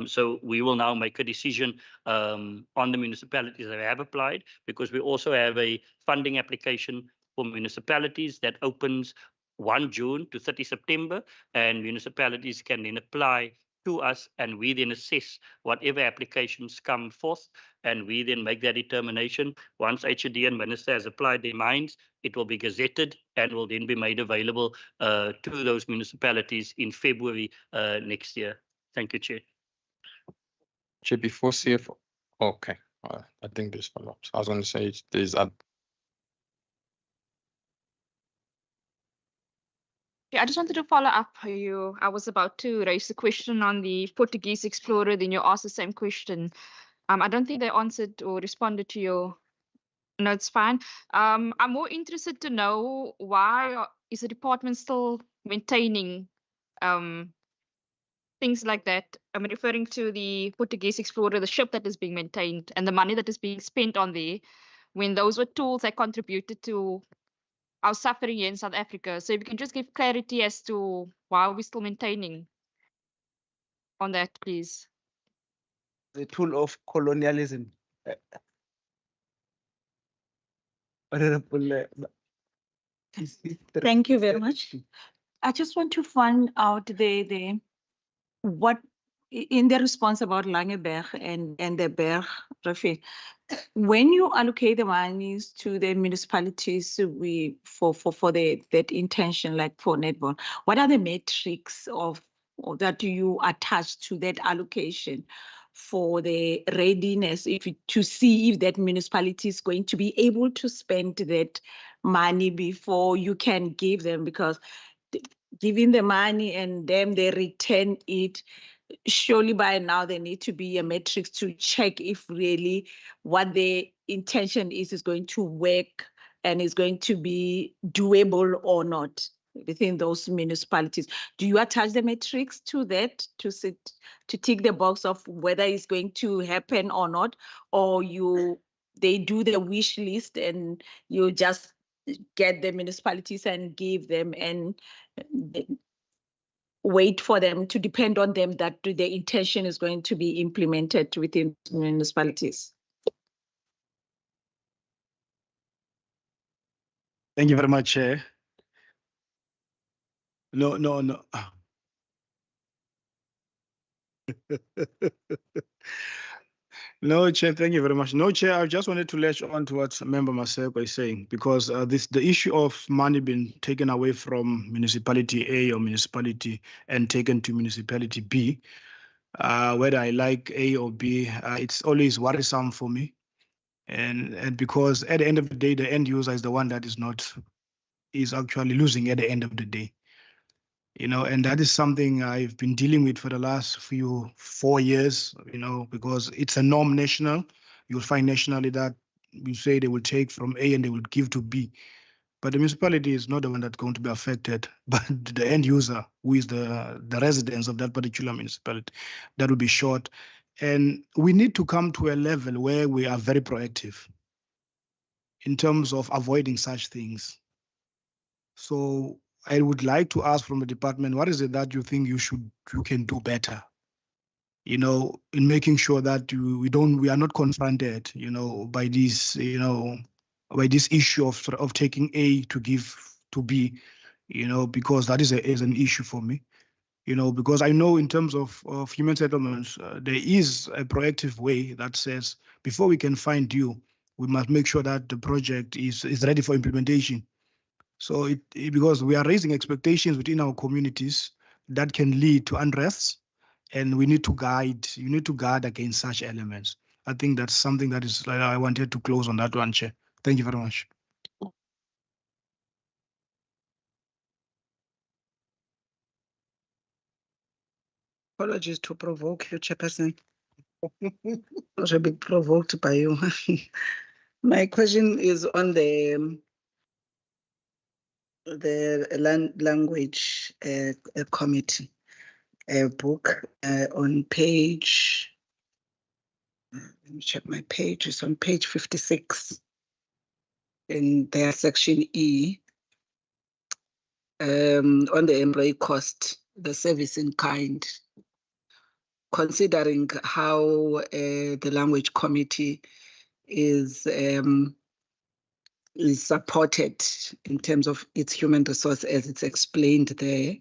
So we will now make a decision on the municipalities that have applied, because we also have a funding application for municipalities that opens 1 June to 30 September, and municipalities can then apply to us, and we then assess whatever applications come forth, and we then make that determination. Once HOD and Minister has applied their minds, it will be gazetted and will then be made available to those municipalities in February next year. Thank you, Chair. Chair, before CFO. Okay, I think there's follow-ups. I was going to say there's Yeah, I just wanted to follow up. I was about to raise the question on the Portuguese explorer, then you asked the same question. I don't think they answered or responded to your. No, it's fine. I'm more interested to know why is the department still maintaining things like that. I'm referring to the Portuguese explorer, the ship that is being maintained, and the money that is being spent on there, when those were tools that contributed to our suffering here in South Africa. So if you can just give clarity as to why we're still maintaining on that, please. The tool of colonialism. Honorable Thank you very much. I just want to find out what in the response about Langeberg and the Berg Refi. When you allocate the monies to the municipalities for that intention, like for netball, what are the metrics or that you attach to that allocation for the readiness to see if that municipality is going to be able to spend that money before you can give them? Because giving the money and then they return it, surely by now there need to be a metrics to check if really what the intention is going to work and is going to be doable or not within those municipalities. Do you attach the metrics to that to tick the box of whether it's going to happen or not, or they do the wish list and you just get the municipalities and give them and wait for them to depend on them that the intention is going to be implemented within municipalities? Thank you very much, Chair. No. No, Chair, thank you very much. No, Chair, I just wanted to latch on to what Member Maseko is saying, because the issue of money being taken away from municipality A or municipality and taken to municipality B, whether I like A or B, it's always worrisome for me. And because at the end of the day, the end user is the one that is actually losing at the end of the day. And that is something I've been dealing with for the last 4 years, because it's a norm national. You'll find nationally that you say they will take from A and they will give to B. But the municipality is not the one that's going to be affected, but the end user, who is the residents of that particular municipality, that will be short. And we need to come to a level where we are very proactive in terms of avoiding such things. So I would like to ask from the department, what is it that you think you can do better? In making sure that we are not confronted, by this, by this issue of taking A to give to B, because that is an issue for me. Because I know in terms of human settlements, there is a proactive way that says before we can find you, we must make sure that the project is ready for implementation. So because we are raising expectations within our communities that can lead to unrest, and you need to guard against such elements. I think that's something that is I wanted to close on that one, Chair. Thank you very much. Apologies to provoke you, Chairperson. I was a bit provoked by you. My question is on the language committee book on page. Let me check my page. It's on page 56 in their section E. On the employee cost, the service in kind, considering how the language committee is supported in terms of its human resource as it's explained there.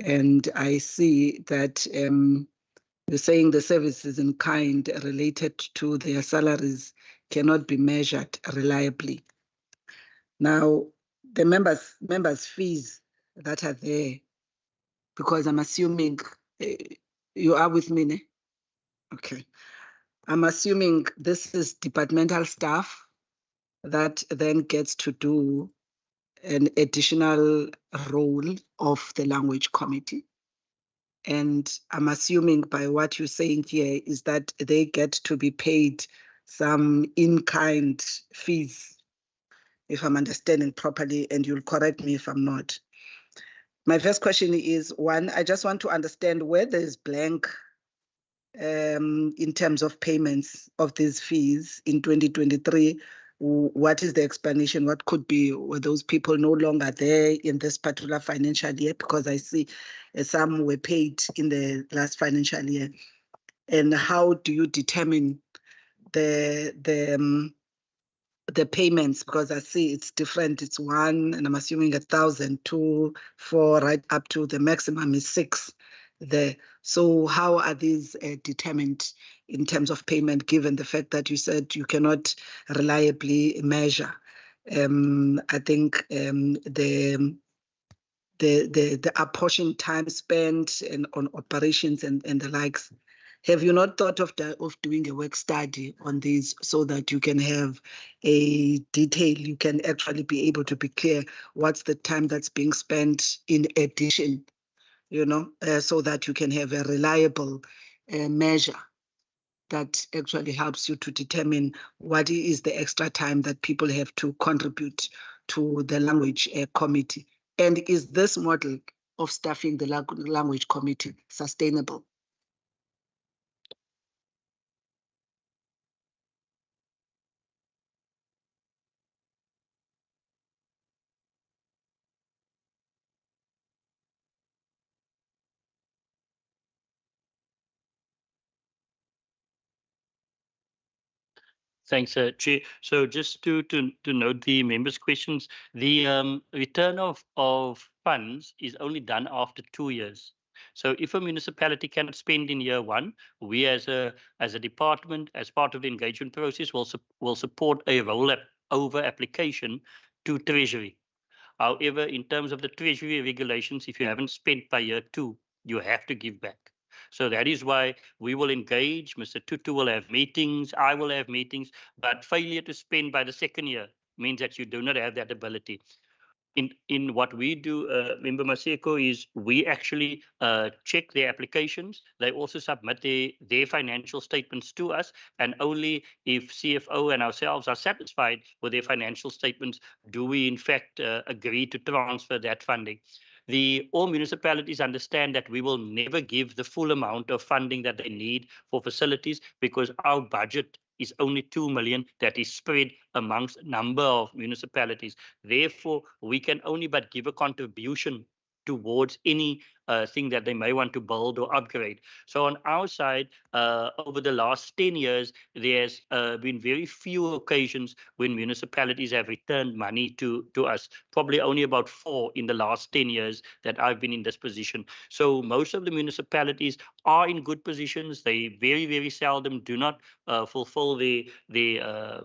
And I see that you're saying the services in kind related to their salaries cannot be measured reliably. Now, the members' fees that are there, because I'm assuming you are with me, ne? Okay. I'm assuming this is departmental staff that then gets to do an additional role of the language committee. And I'm assuming by what you're saying here is that they get to be paid some in-kind fees, if I'm understanding properly, and you'll correct me if I'm not. My first question is, one, I just want to understand where there's blank in terms of payments of these fees in 2023. What is the explanation? What could be, were those people no longer there in this particular financial year? Because I see some were paid in the last financial year. And how do you determine the the payments, because I see it's different. It's 1, and I'm assuming 1,000, 2, 4, right up to the maximum is 6 there. So how are these determined in terms of payment, given the fact that you said you cannot reliably measure? I think the apportioned time spent and on operations and the likes. Have you not thought of doing a work study on these so that you can have a detail, you can actually be able to be clear what's the time that's being spent in addition, so that you can have a reliable measure that actually helps you to determine what is the extra time that people have to contribute to the language committee? And is this model of staffing the language committee sustainable? Thanks, Chair. So just to note the members' questions, the return of funds is only done after 2 years. So if a municipality cannot spend in year 1, we as a department, as part of the engagement process, will support a roll-over application to Treasury. However, in terms of the Treasury regulations, if you haven't spent by year 2, you have to give back. So that is why we will engage. Mr. Tutu will have meetings. I will have meetings. But failure to spend by the 2nd year means that you do not have that ability. In what we do, Member Maseko, is we actually check their applications. They also submit their financial statements to us. And only if CFO and ourselves are satisfied with their financial statements, do we in fact agree to transfer that funding. All municipalities understand that we will never give the full amount of funding that they need for facilities, because our budget is only 2 million that is spread amongst a number of municipalities. Therefore, we can only but give a contribution towards any thing that they may want to build or upgrade. So on our side, over the last 10 years, there's been very few occasions when municipalities have returned money to us, probably only about 4 in the last 10 years that I've been in this position. So most of the municipalities are in good positions. They very, very seldom do not fulfill the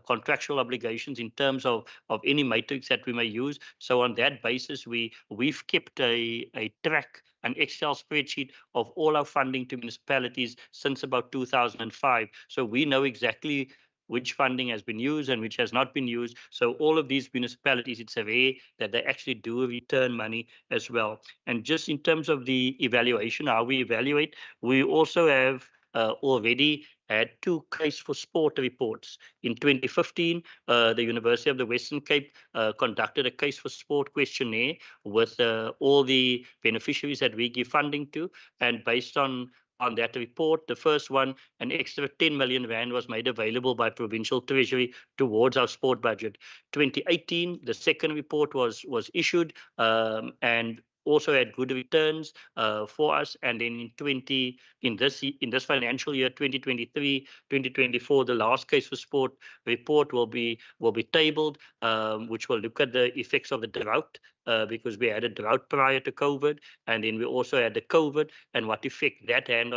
contractual obligations in terms of any matrix that we may use. So on that basis, we've kept a track, an Excel spreadsheet of all our funding to municipalities since about 2005. So we know exactly which funding has been used and which has not been used. So all of these municipalities, it's rare that they actually do return money as well. And just in terms of the evaluation, how we evaluate, we also have already had 2 case for sport reports. In 2015, the University of the Western Cape conducted a case for sport questionnaire with all the beneficiaries that we give funding to. And based on that report, the first one, an extra 10 million rand was made available by Provincial Treasury towards our sport budget. 2018, the second report was issued and also had good returns for us. And then in this financial year, 2023-2024, the last case for sport report will be tabled, which will look at the effects of the drought, because we had a drought prior to COVID, and then we also had the COVID and what effect that had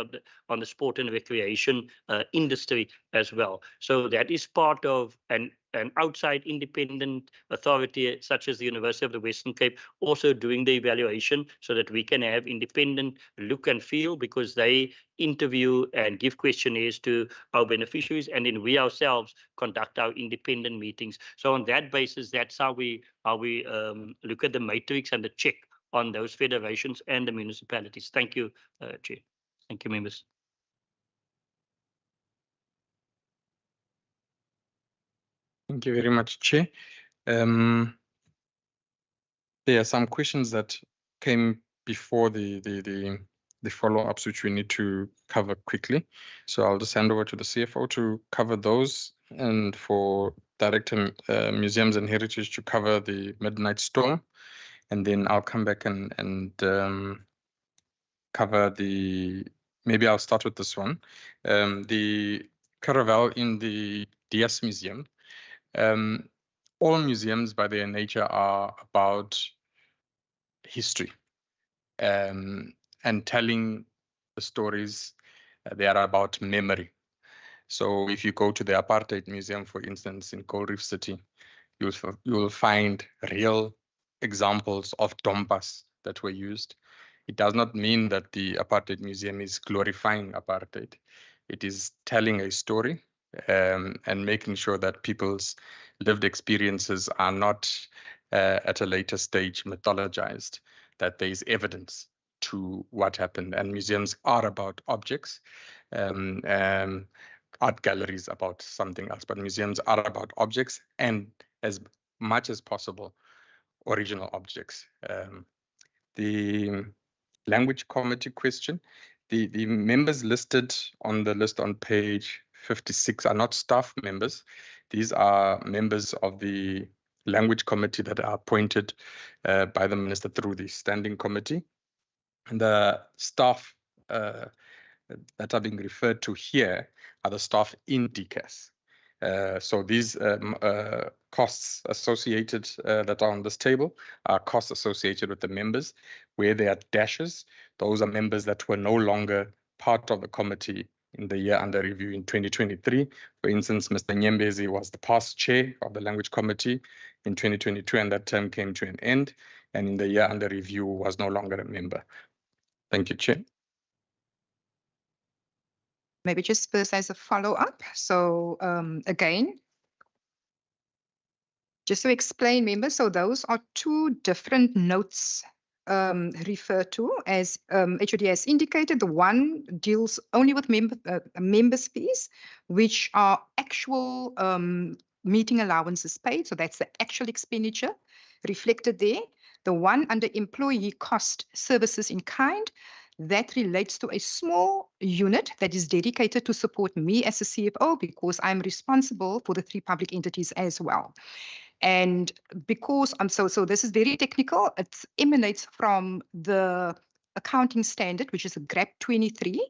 on the sport and recreation industry as well. So that is part of an outside independent authority such as the University of the Western Cape also doing the evaluation, so that we can have independent look and feel, because they interview and give questionnaires to our beneficiaries, and then we ourselves conduct our independent meetings. So on that basis, that's how we look at the matrix and the check on those federations and the municipalities. Thank you, Chair. Thank you, members. Thank you very much, Chair. There are some questions that came before the follow-ups, which we need to cover quickly. So I'll just hand over to the CFO to cover those, and for Director Museums and Heritage to cover the Midnight Storm. And then I'll come back and cover maybe I'll start with this one. The caravel in the DS Museum. All museums by their nature are about history and telling the stories. They are about memory. So if you go to the Apartheid Museum, for instance, in Cold Reef City, you will find real examples of dompas that were used. It does not mean that the Apartheid Museum is glorifying apartheid. It is telling a story and making sure that people's lived experiences are not at a later stage mythologized, that there is evidence to what happened. And museums are about objects. Art galleries about something else, but museums are about objects and as much as possible original objects. The language committee question, the members listed on the list on page 56 are not staff members. These are members of the language committee that are appointed by the minister through the standing committee. And the staff that are being referred to here are the staff in DCAS. So these costs associated that are on this table are costs associated with the members. Where there are dashes, those are members that were no longer part of the committee in the year under review in 2023. For instance, Mr. Nyembezi was the past chair of the language committee in 2022, and that term came to an end. And in the year under review was no longer a member. Thank you, Chair. Maybe just first as a follow-up. So again, just to explain, members, so those are two different notes referred to. As HOD has indicated, the one deals only with members' fees, which are actual meeting allowances paid. So that's the actual expenditure reflected there. The one under employee cost services in kind, that relates to a small unit that is dedicated to support me as a CFO because I'm responsible for the 3 public entities as well. And because so this is very technical, it emanates from the accounting standard, which is a GRAP 23,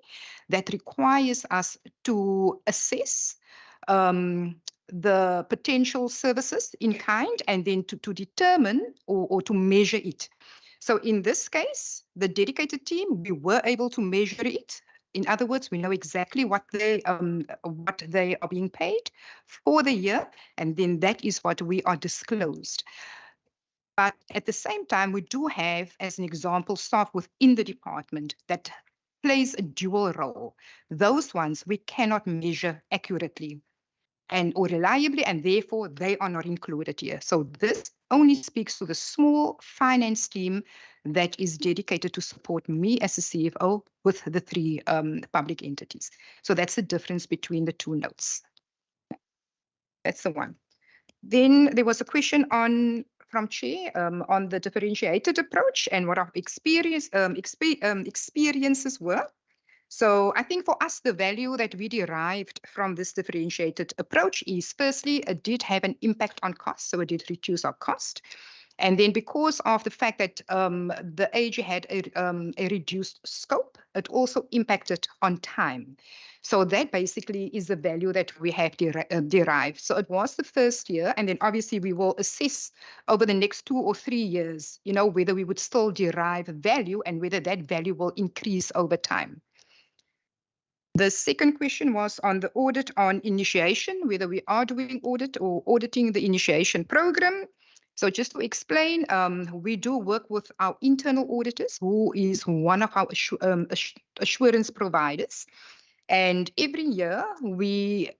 that requires us to assess the potential services in kind and then to determine or to measure it. So in this case, the dedicated team, we were able to measure it. In other words, we know exactly what they are being paid for the year, and then that is what we are disclosed. But at the same time, we do have, as an example, staff within the department that plays a dual role. Those ones we cannot measure accurately or reliably, and therefore they are not included here. So this only speaks to the small finance team that is dedicated to support me as a CFO with the 3 public entities. So that's the difference between the 2 notes. That's the one. Then there was a question from Chair on the differentiated approach and what our experiences were. So I think for us, the value that we derived from this differentiated approach is, firstly, it did have an impact on cost. So it did reduce our cost. And then because of the fact that the AG had a reduced scope, it also impacted on time. So that basically is the value that we have derived. So it was the first year, and then obviously we will assess over the next 2 or 3 years, whether we would still derive value and whether that value will increase over time. The second question was on the audit on initiation, whether we are doing audit or auditing the initiation program. So just to explain, we do work with our internal auditors, who is one of our assurance providers. And every year we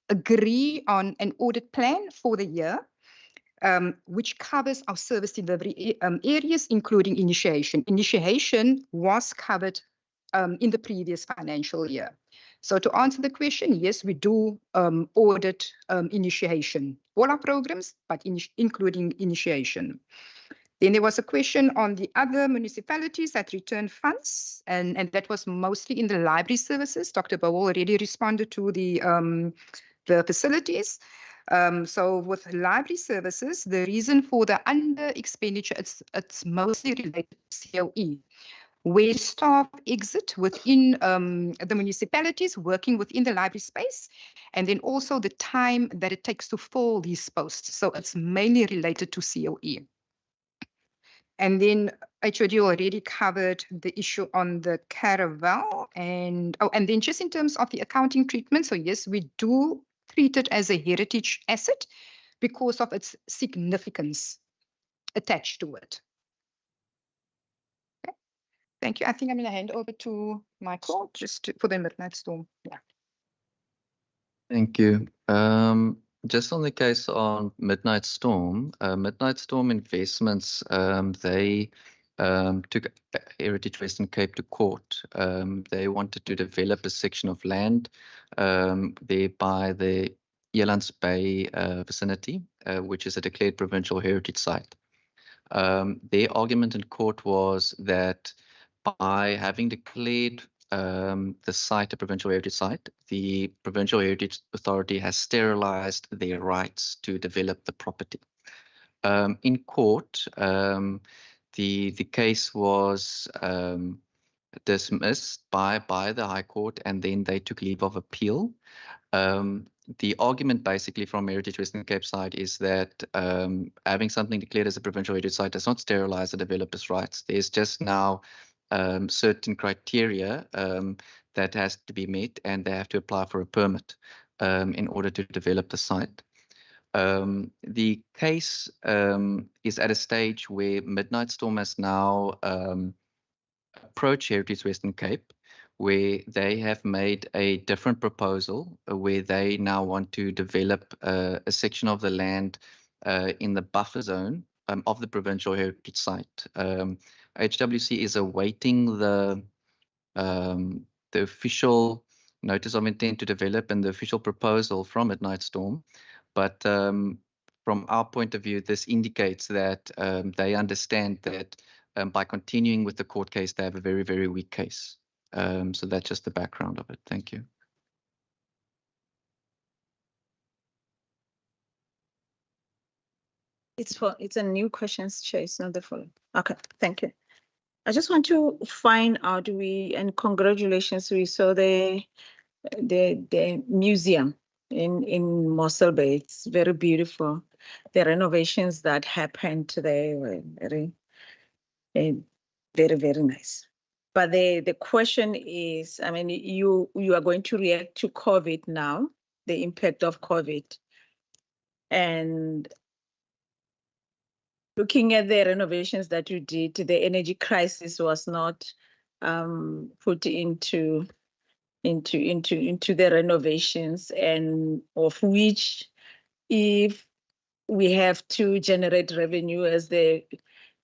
agree on an audit plan for the year, which covers our service delivery areas, including initiation. Initiation was covered in the previous financial year. So to answer the question, yes, we do audit initiation, all our programs, but including initiation. Then there was a question on the other municipalities that return funds, and that was mostly in the library services. Dr. Bowe already responded to the facilities. So with library services, the reason for the under expenditure, it's mostly related to COE, where staff exit within the municipalities working within the library space. and then also the time that it takes to fill these posts. So it's mainly related to COE. And then HOD already covered the issue on the caravel, and then just in terms of the accounting treatment. So yes, we do treat it as a heritage asset because of its significance attached to it. Okay. Thank you. I think I'm going to hand over to Michael for the Midnight Storm. Yeah. Thank you. Just on the case on Midnight Storm Investments, they took Heritage Western Cape to court. They wanted to develop a section of land there by the Elands Bay vicinity, which is a declared provincial heritage site. Their argument in court was that by having declared the site a provincial heritage site, the Provincial Heritage Authority has sterilized their rights to develop the property. In court, the case was dismissed by the High Court, and then they took leave of appeal. The argument basically from Heritage Western Cape side is that having something declared as a provincial heritage site does not sterilize the developer's rights. There's just now certain criteria that has to be met, and they have to apply for a permit in order to develop the site. The case is at a stage where Midnight Storm has now approached Heritage Western Cape, where they have made a different proposal, where they now want to develop a section of the land in the buffer zone of the provincial heritage site. HWC is awaiting the official notice of intent to develop and the official proposal from Midnight Storm. But from our point of view, this indicates that they understand that by continuing with the court case, they have a very, very weak case. So that's just the background of it. Thank you. It's a new questions, Chair. It's not the following. Okay, thank you. I just want to find out and congratulations, we saw the museum in Mossel Bay. It's very beautiful. The renovations that happened there were very, very nice. But the question is, I mean, you are going to react to COVID now, the impact of COVID. And looking at the renovations that you did, the energy crisis was not put into the renovations, and of which, if we have to generate revenue as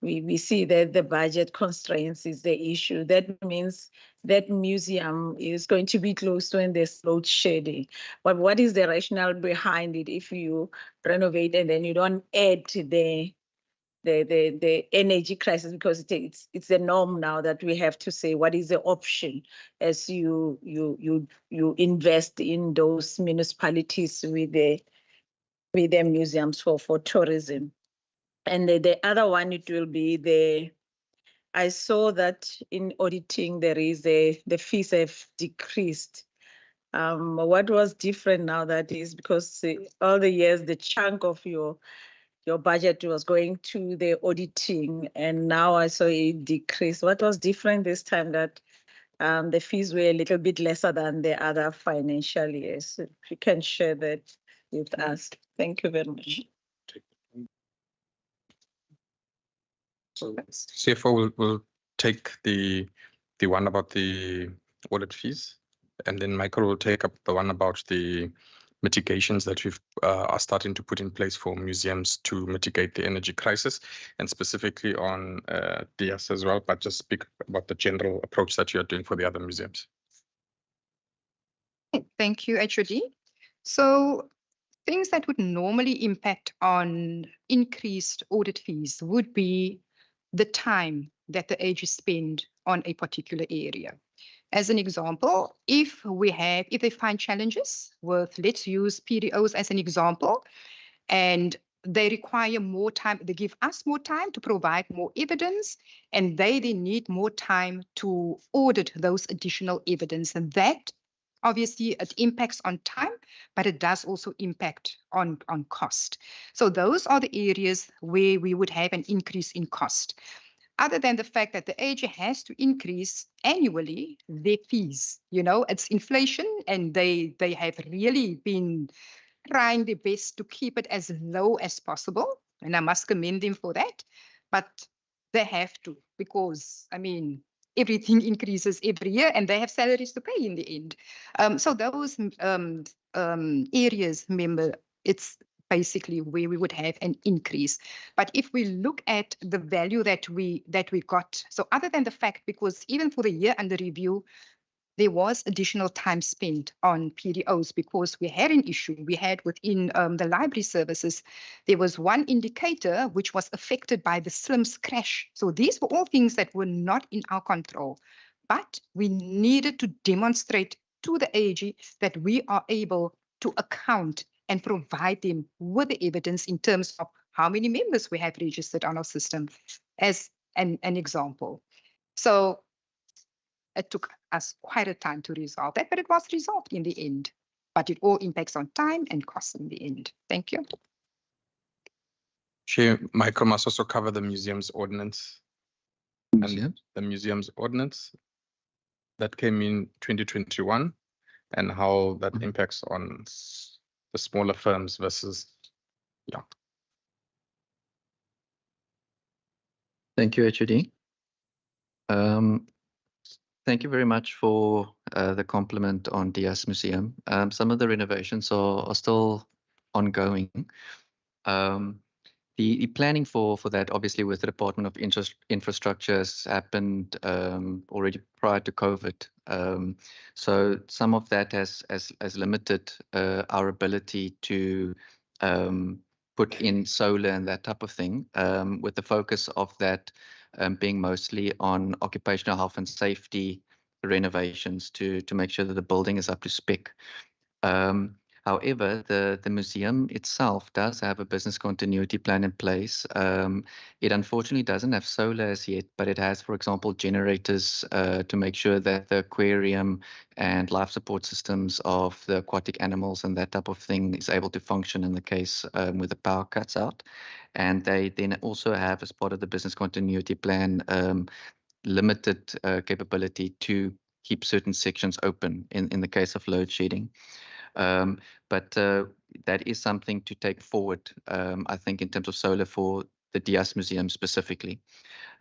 we see that the budget constraints is the issue. That means that museum is going to be closed when there's load shedding. But what is the rationale behind it if you renovate and then you don't add the energy crisis, because it's the norm now that we have to say what is the option as you invest in those municipalities with the museums for tourism. And the other one, it will be I saw that in auditing there is the fees have decreased. What was different now? That is because all the years the chunk of your budget was going to the auditing, and now I saw it decrease. What was different this time that the fees were a little bit lesser than the other financial years? If you can share that with us. Thank you very much. So CFO will take the one about the audit fees, and then Michael will take up the one about the mitigations that we are starting to put in place for museums to mitigate the energy crisis, and specifically on DS as well, but just speak about the general approach that you are doing for the other museums. Thank you, HOD. So things that would normally impact on increased audit fees would be the time that the AG spend on a particular area. As an example, if they find challenges with, let's use PDOs as an example, and they require more time, they give us more time to provide more evidence, and they need more time to audit those additional evidence. And that Obviously, it impacts on time, but it does also impact on cost. So those are the areas where we would have an increase in cost. Other than the fact that the AG has to increase annually their fees, you know, it's inflation, and they have really been trying their best to keep it as low as possible. And I must commend them for that. But they have to, because, I mean, everything increases every year and they have salaries to pay in the end. So those areas, remember, it's basically where we would have an increase. But if we look at the value that we got, so other than the fact, because even for the year under review, there was additional time spent on PDOs because we had an issue. We had within the library services, there was one indicator which was affected by the SLIMS crash. So these were all things that were not in our control, but we needed to demonstrate to the AG that we are able to account and provide them with the evidence in terms of how many members we have registered on our system, as an example. So it took us quite a time to resolve that, but it was resolved in the end. But it all impacts on time and cost in the end. Thank you. Chair, Michael must also cover the museum's ordinance. And the museum's ordinance that came in 2021 and how that impacts on the smaller firms versus, yeah. Thank you, HOD. Thank you very much for the compliment on Dias Museum. Some of the renovations are still ongoing. The planning for that, obviously, with the Department of Infrastructure has happened already prior to COVID. So some of that has limited our ability to put in solar and that type of thing, with the focus of that being mostly on occupational health and safety renovations to make sure that the building is up to spec. However, the museum itself does have a business continuity plan in place. It unfortunately doesn't have solar as yet, but it has, for example, generators to make sure that the aquarium and life support systems of the aquatic animals and that type of thing is able to function in the case where the power cuts out. And they then also have, as part of the business continuity plan, limited capability to keep certain sections open in the case of load shedding. But that is something to take forward, I think, in terms of solar for the Dias Museum specifically.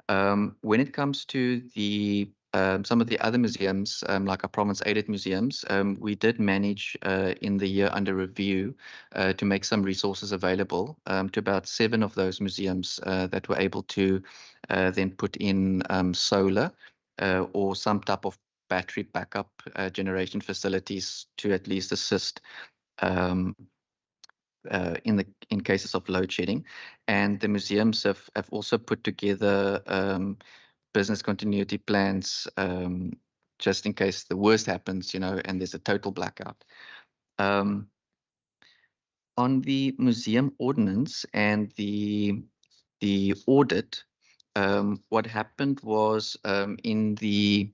When it comes to the some of the other museums, like our province-aided museums, we did manage in the year under review to make some resources available to about 7 of those museums that were able to then put in solar or some type of battery backup generation facilities to at least assist in cases of load shedding. And the museums have also put together business continuity plans just in case the worst happens, you know, and there's a total blackout. On the museum ordinance and the audit, what happened was in the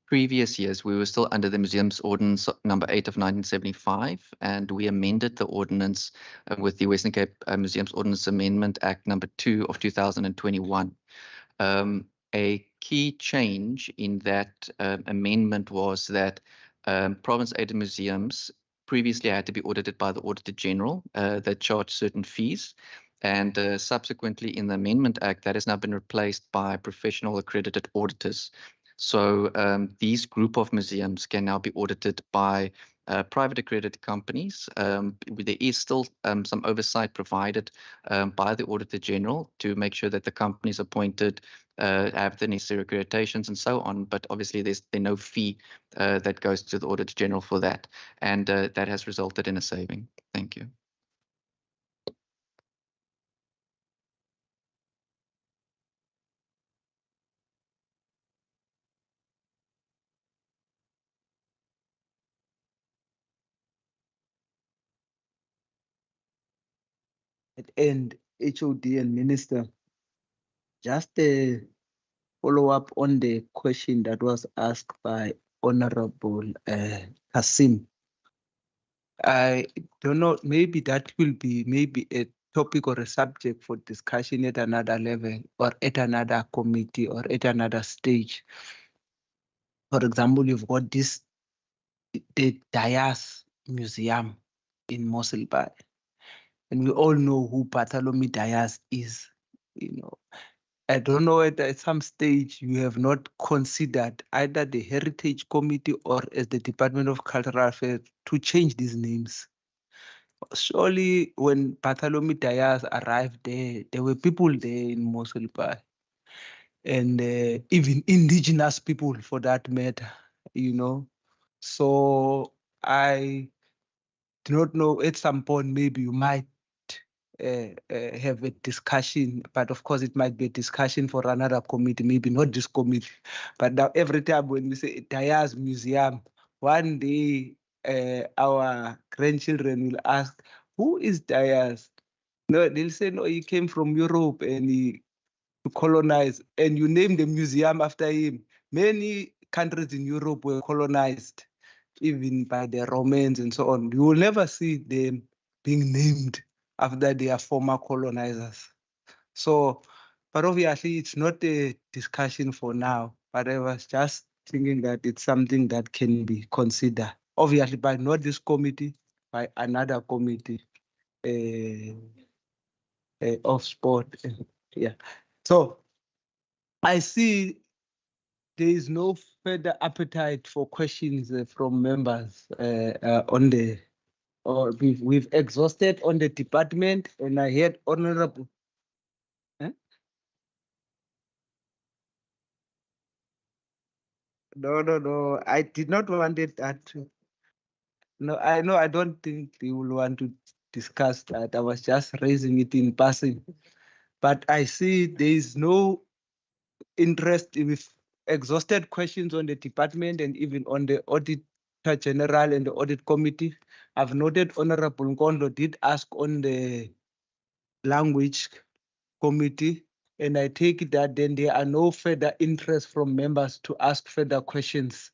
previous years, we were still under the Museums Ordinance number 8 of 1975, and we amended the ordinance with the Western Cape Museums Ordinance Amendment Act number 2 of 2021. A key change in that amendment was that province-aided museums previously had to be audited by the Auditor General that charged certain fees. And subsequently in the Amendment Act, that has now been replaced by professional accredited auditors. So these group of museums can now be audited by private accredited companies. There is still some oversight provided by the Auditor General to make sure that the companies appointed have the necessary accreditations and so on. But obviously there's no fee that goes to the Auditor General for that. And that has resulted in a saving. Thank you. And HOD and Minister, just a follow up on the question that was asked by Honorable Kasim. I don't know, maybe that will be maybe a topic or a subject for discussion at another level or at another committee or at another stage. For example, you've got the Dias Museum in Mossel Bay. And we all know who Bartholomew Dias is. I don't know whether at some stage you have not considered either the Heritage Committee or as the Department of Cultural Affairs to change these names. Surely when Bartholomew Dias arrived there were people there in Mossel Bay. And even indigenous people for that matter, So I do not know, at some point maybe you might have a discussion, but of course it might be a discussion for another committee, maybe not this committee. But now every time when we say Dias Museum, one day our grandchildren will ask, who is Dias? No, they'll say, no, he came from Europe and he colonized, and you name the museum after him. Many countries in Europe were colonized, even by the Romans and so on. You will never see them being named after their former colonizers. So, but obviously it's not a discussion for now, but I was just thinking that it's something that can be considered. Obviously, by not this committee, by another committee of sport. Yeah. So I see there is no further appetite for questions from members on the, or we've exhausted on the department, and I heard Honorable. No. I did not want it that. No, I don't think we will want to discuss that. I was just raising it in passing. But I see there is no interest. With exhausted questions on the department and even on the Auditor General and the Audit Committee. I've noted Honorable Nkondo did ask on the Language Committee, and I take it that then there are no further interest from members to ask further questions.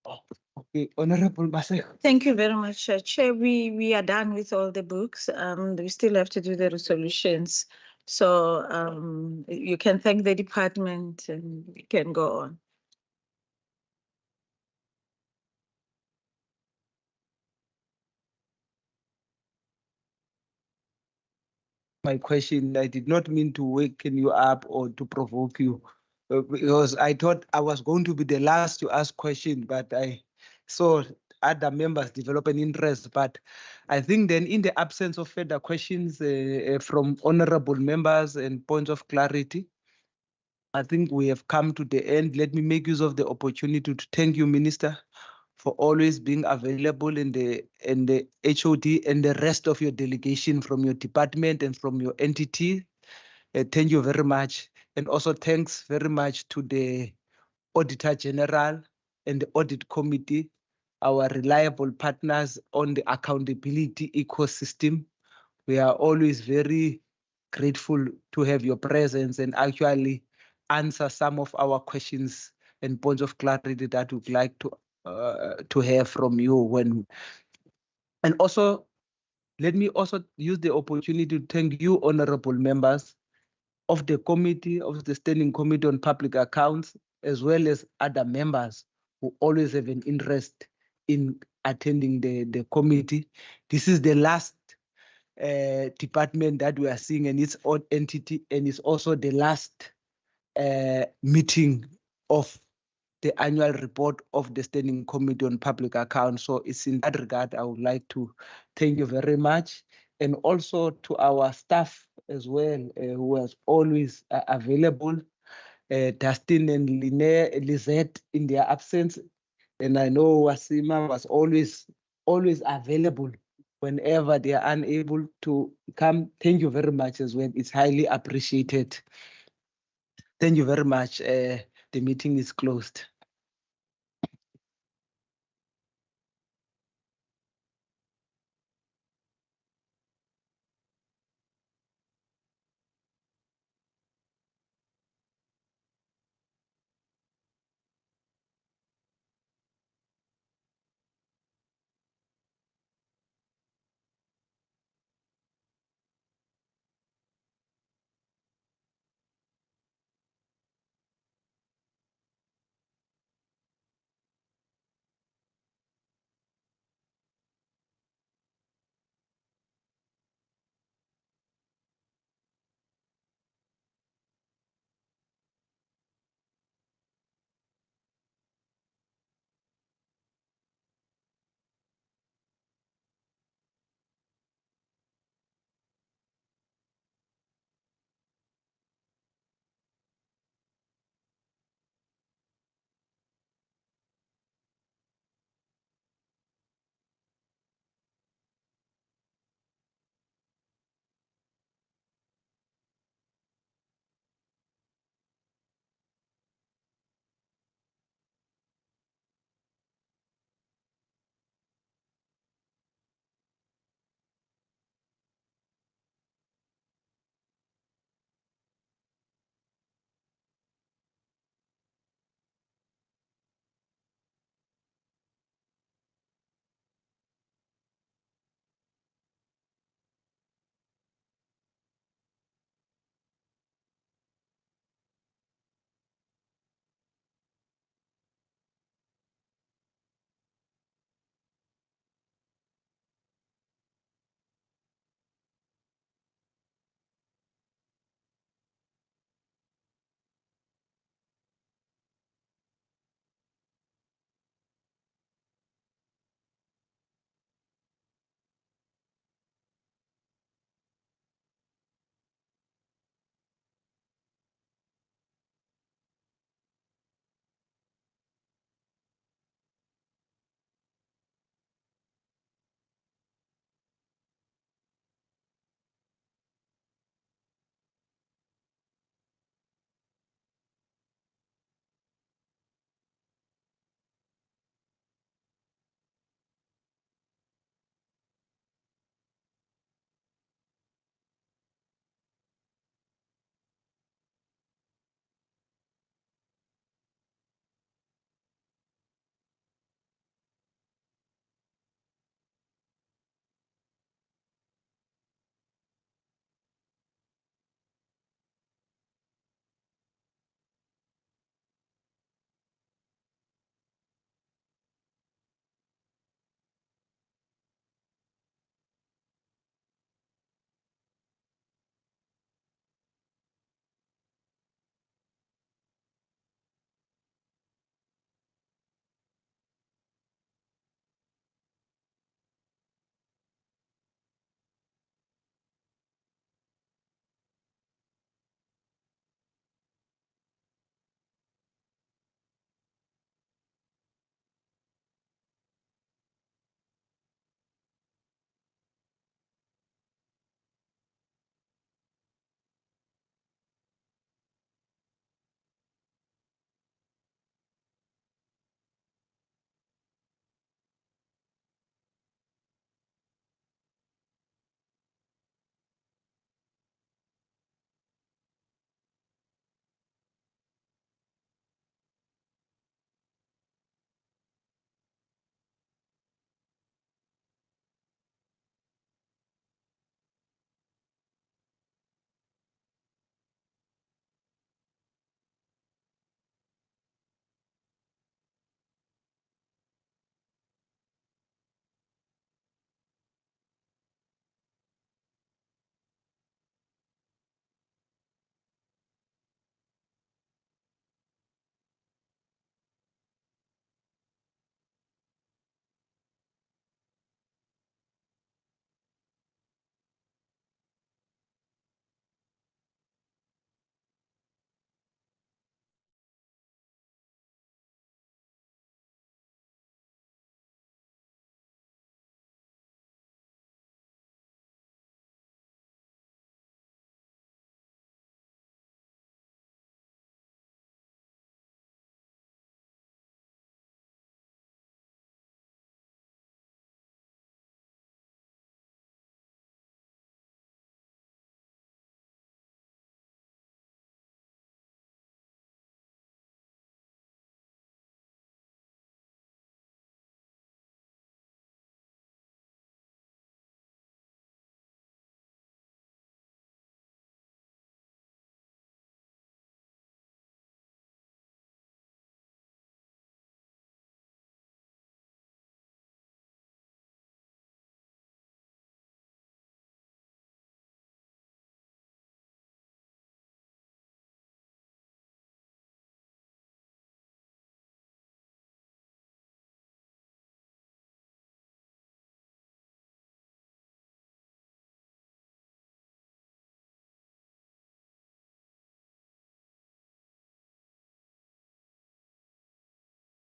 Okay, Honorable Maseko. Thank you very much, Chair. We are done with all the books. We still have to do the resolutions. So you can thank the department and we can go on. My question, I did not mean to waken you up or to provoke you, because I thought I was going to be the last to ask questions, but I saw other members develop an interest. But I think then in the absence of further questions from honorable members and points of clarity, I think we have come to the end. Let me make use of the opportunity to thank you, Minister, for always being available in the HOD and the rest of your delegation from your department and from your entity. Thank you very much. And also thanks very much to the Auditor General and the Audit Committee, our reliable partners on the accountability ecosystem. We are always very grateful to have your presence and actually answer some of our questions and points of clarity that we'd like to hear from you. And also, let me also use the opportunity to thank you, honorable members of the committee, of the Standing Committee on Public Accounts, as well as other members who always have an interest in attending the committee. This is the last department that we are seeing in its own entity, and it's also the last meeting of the annual report of the Standing Committee on Public Accounts. So it's in that regard, I would like to thank you very much. And also to our staff as well, who was always available, Dustin and Lizette in their absence. And I know Wasima was always available whenever they are unable to come. Thank you very much as well. It's highly appreciated. Thank you very much. The meeting is closed.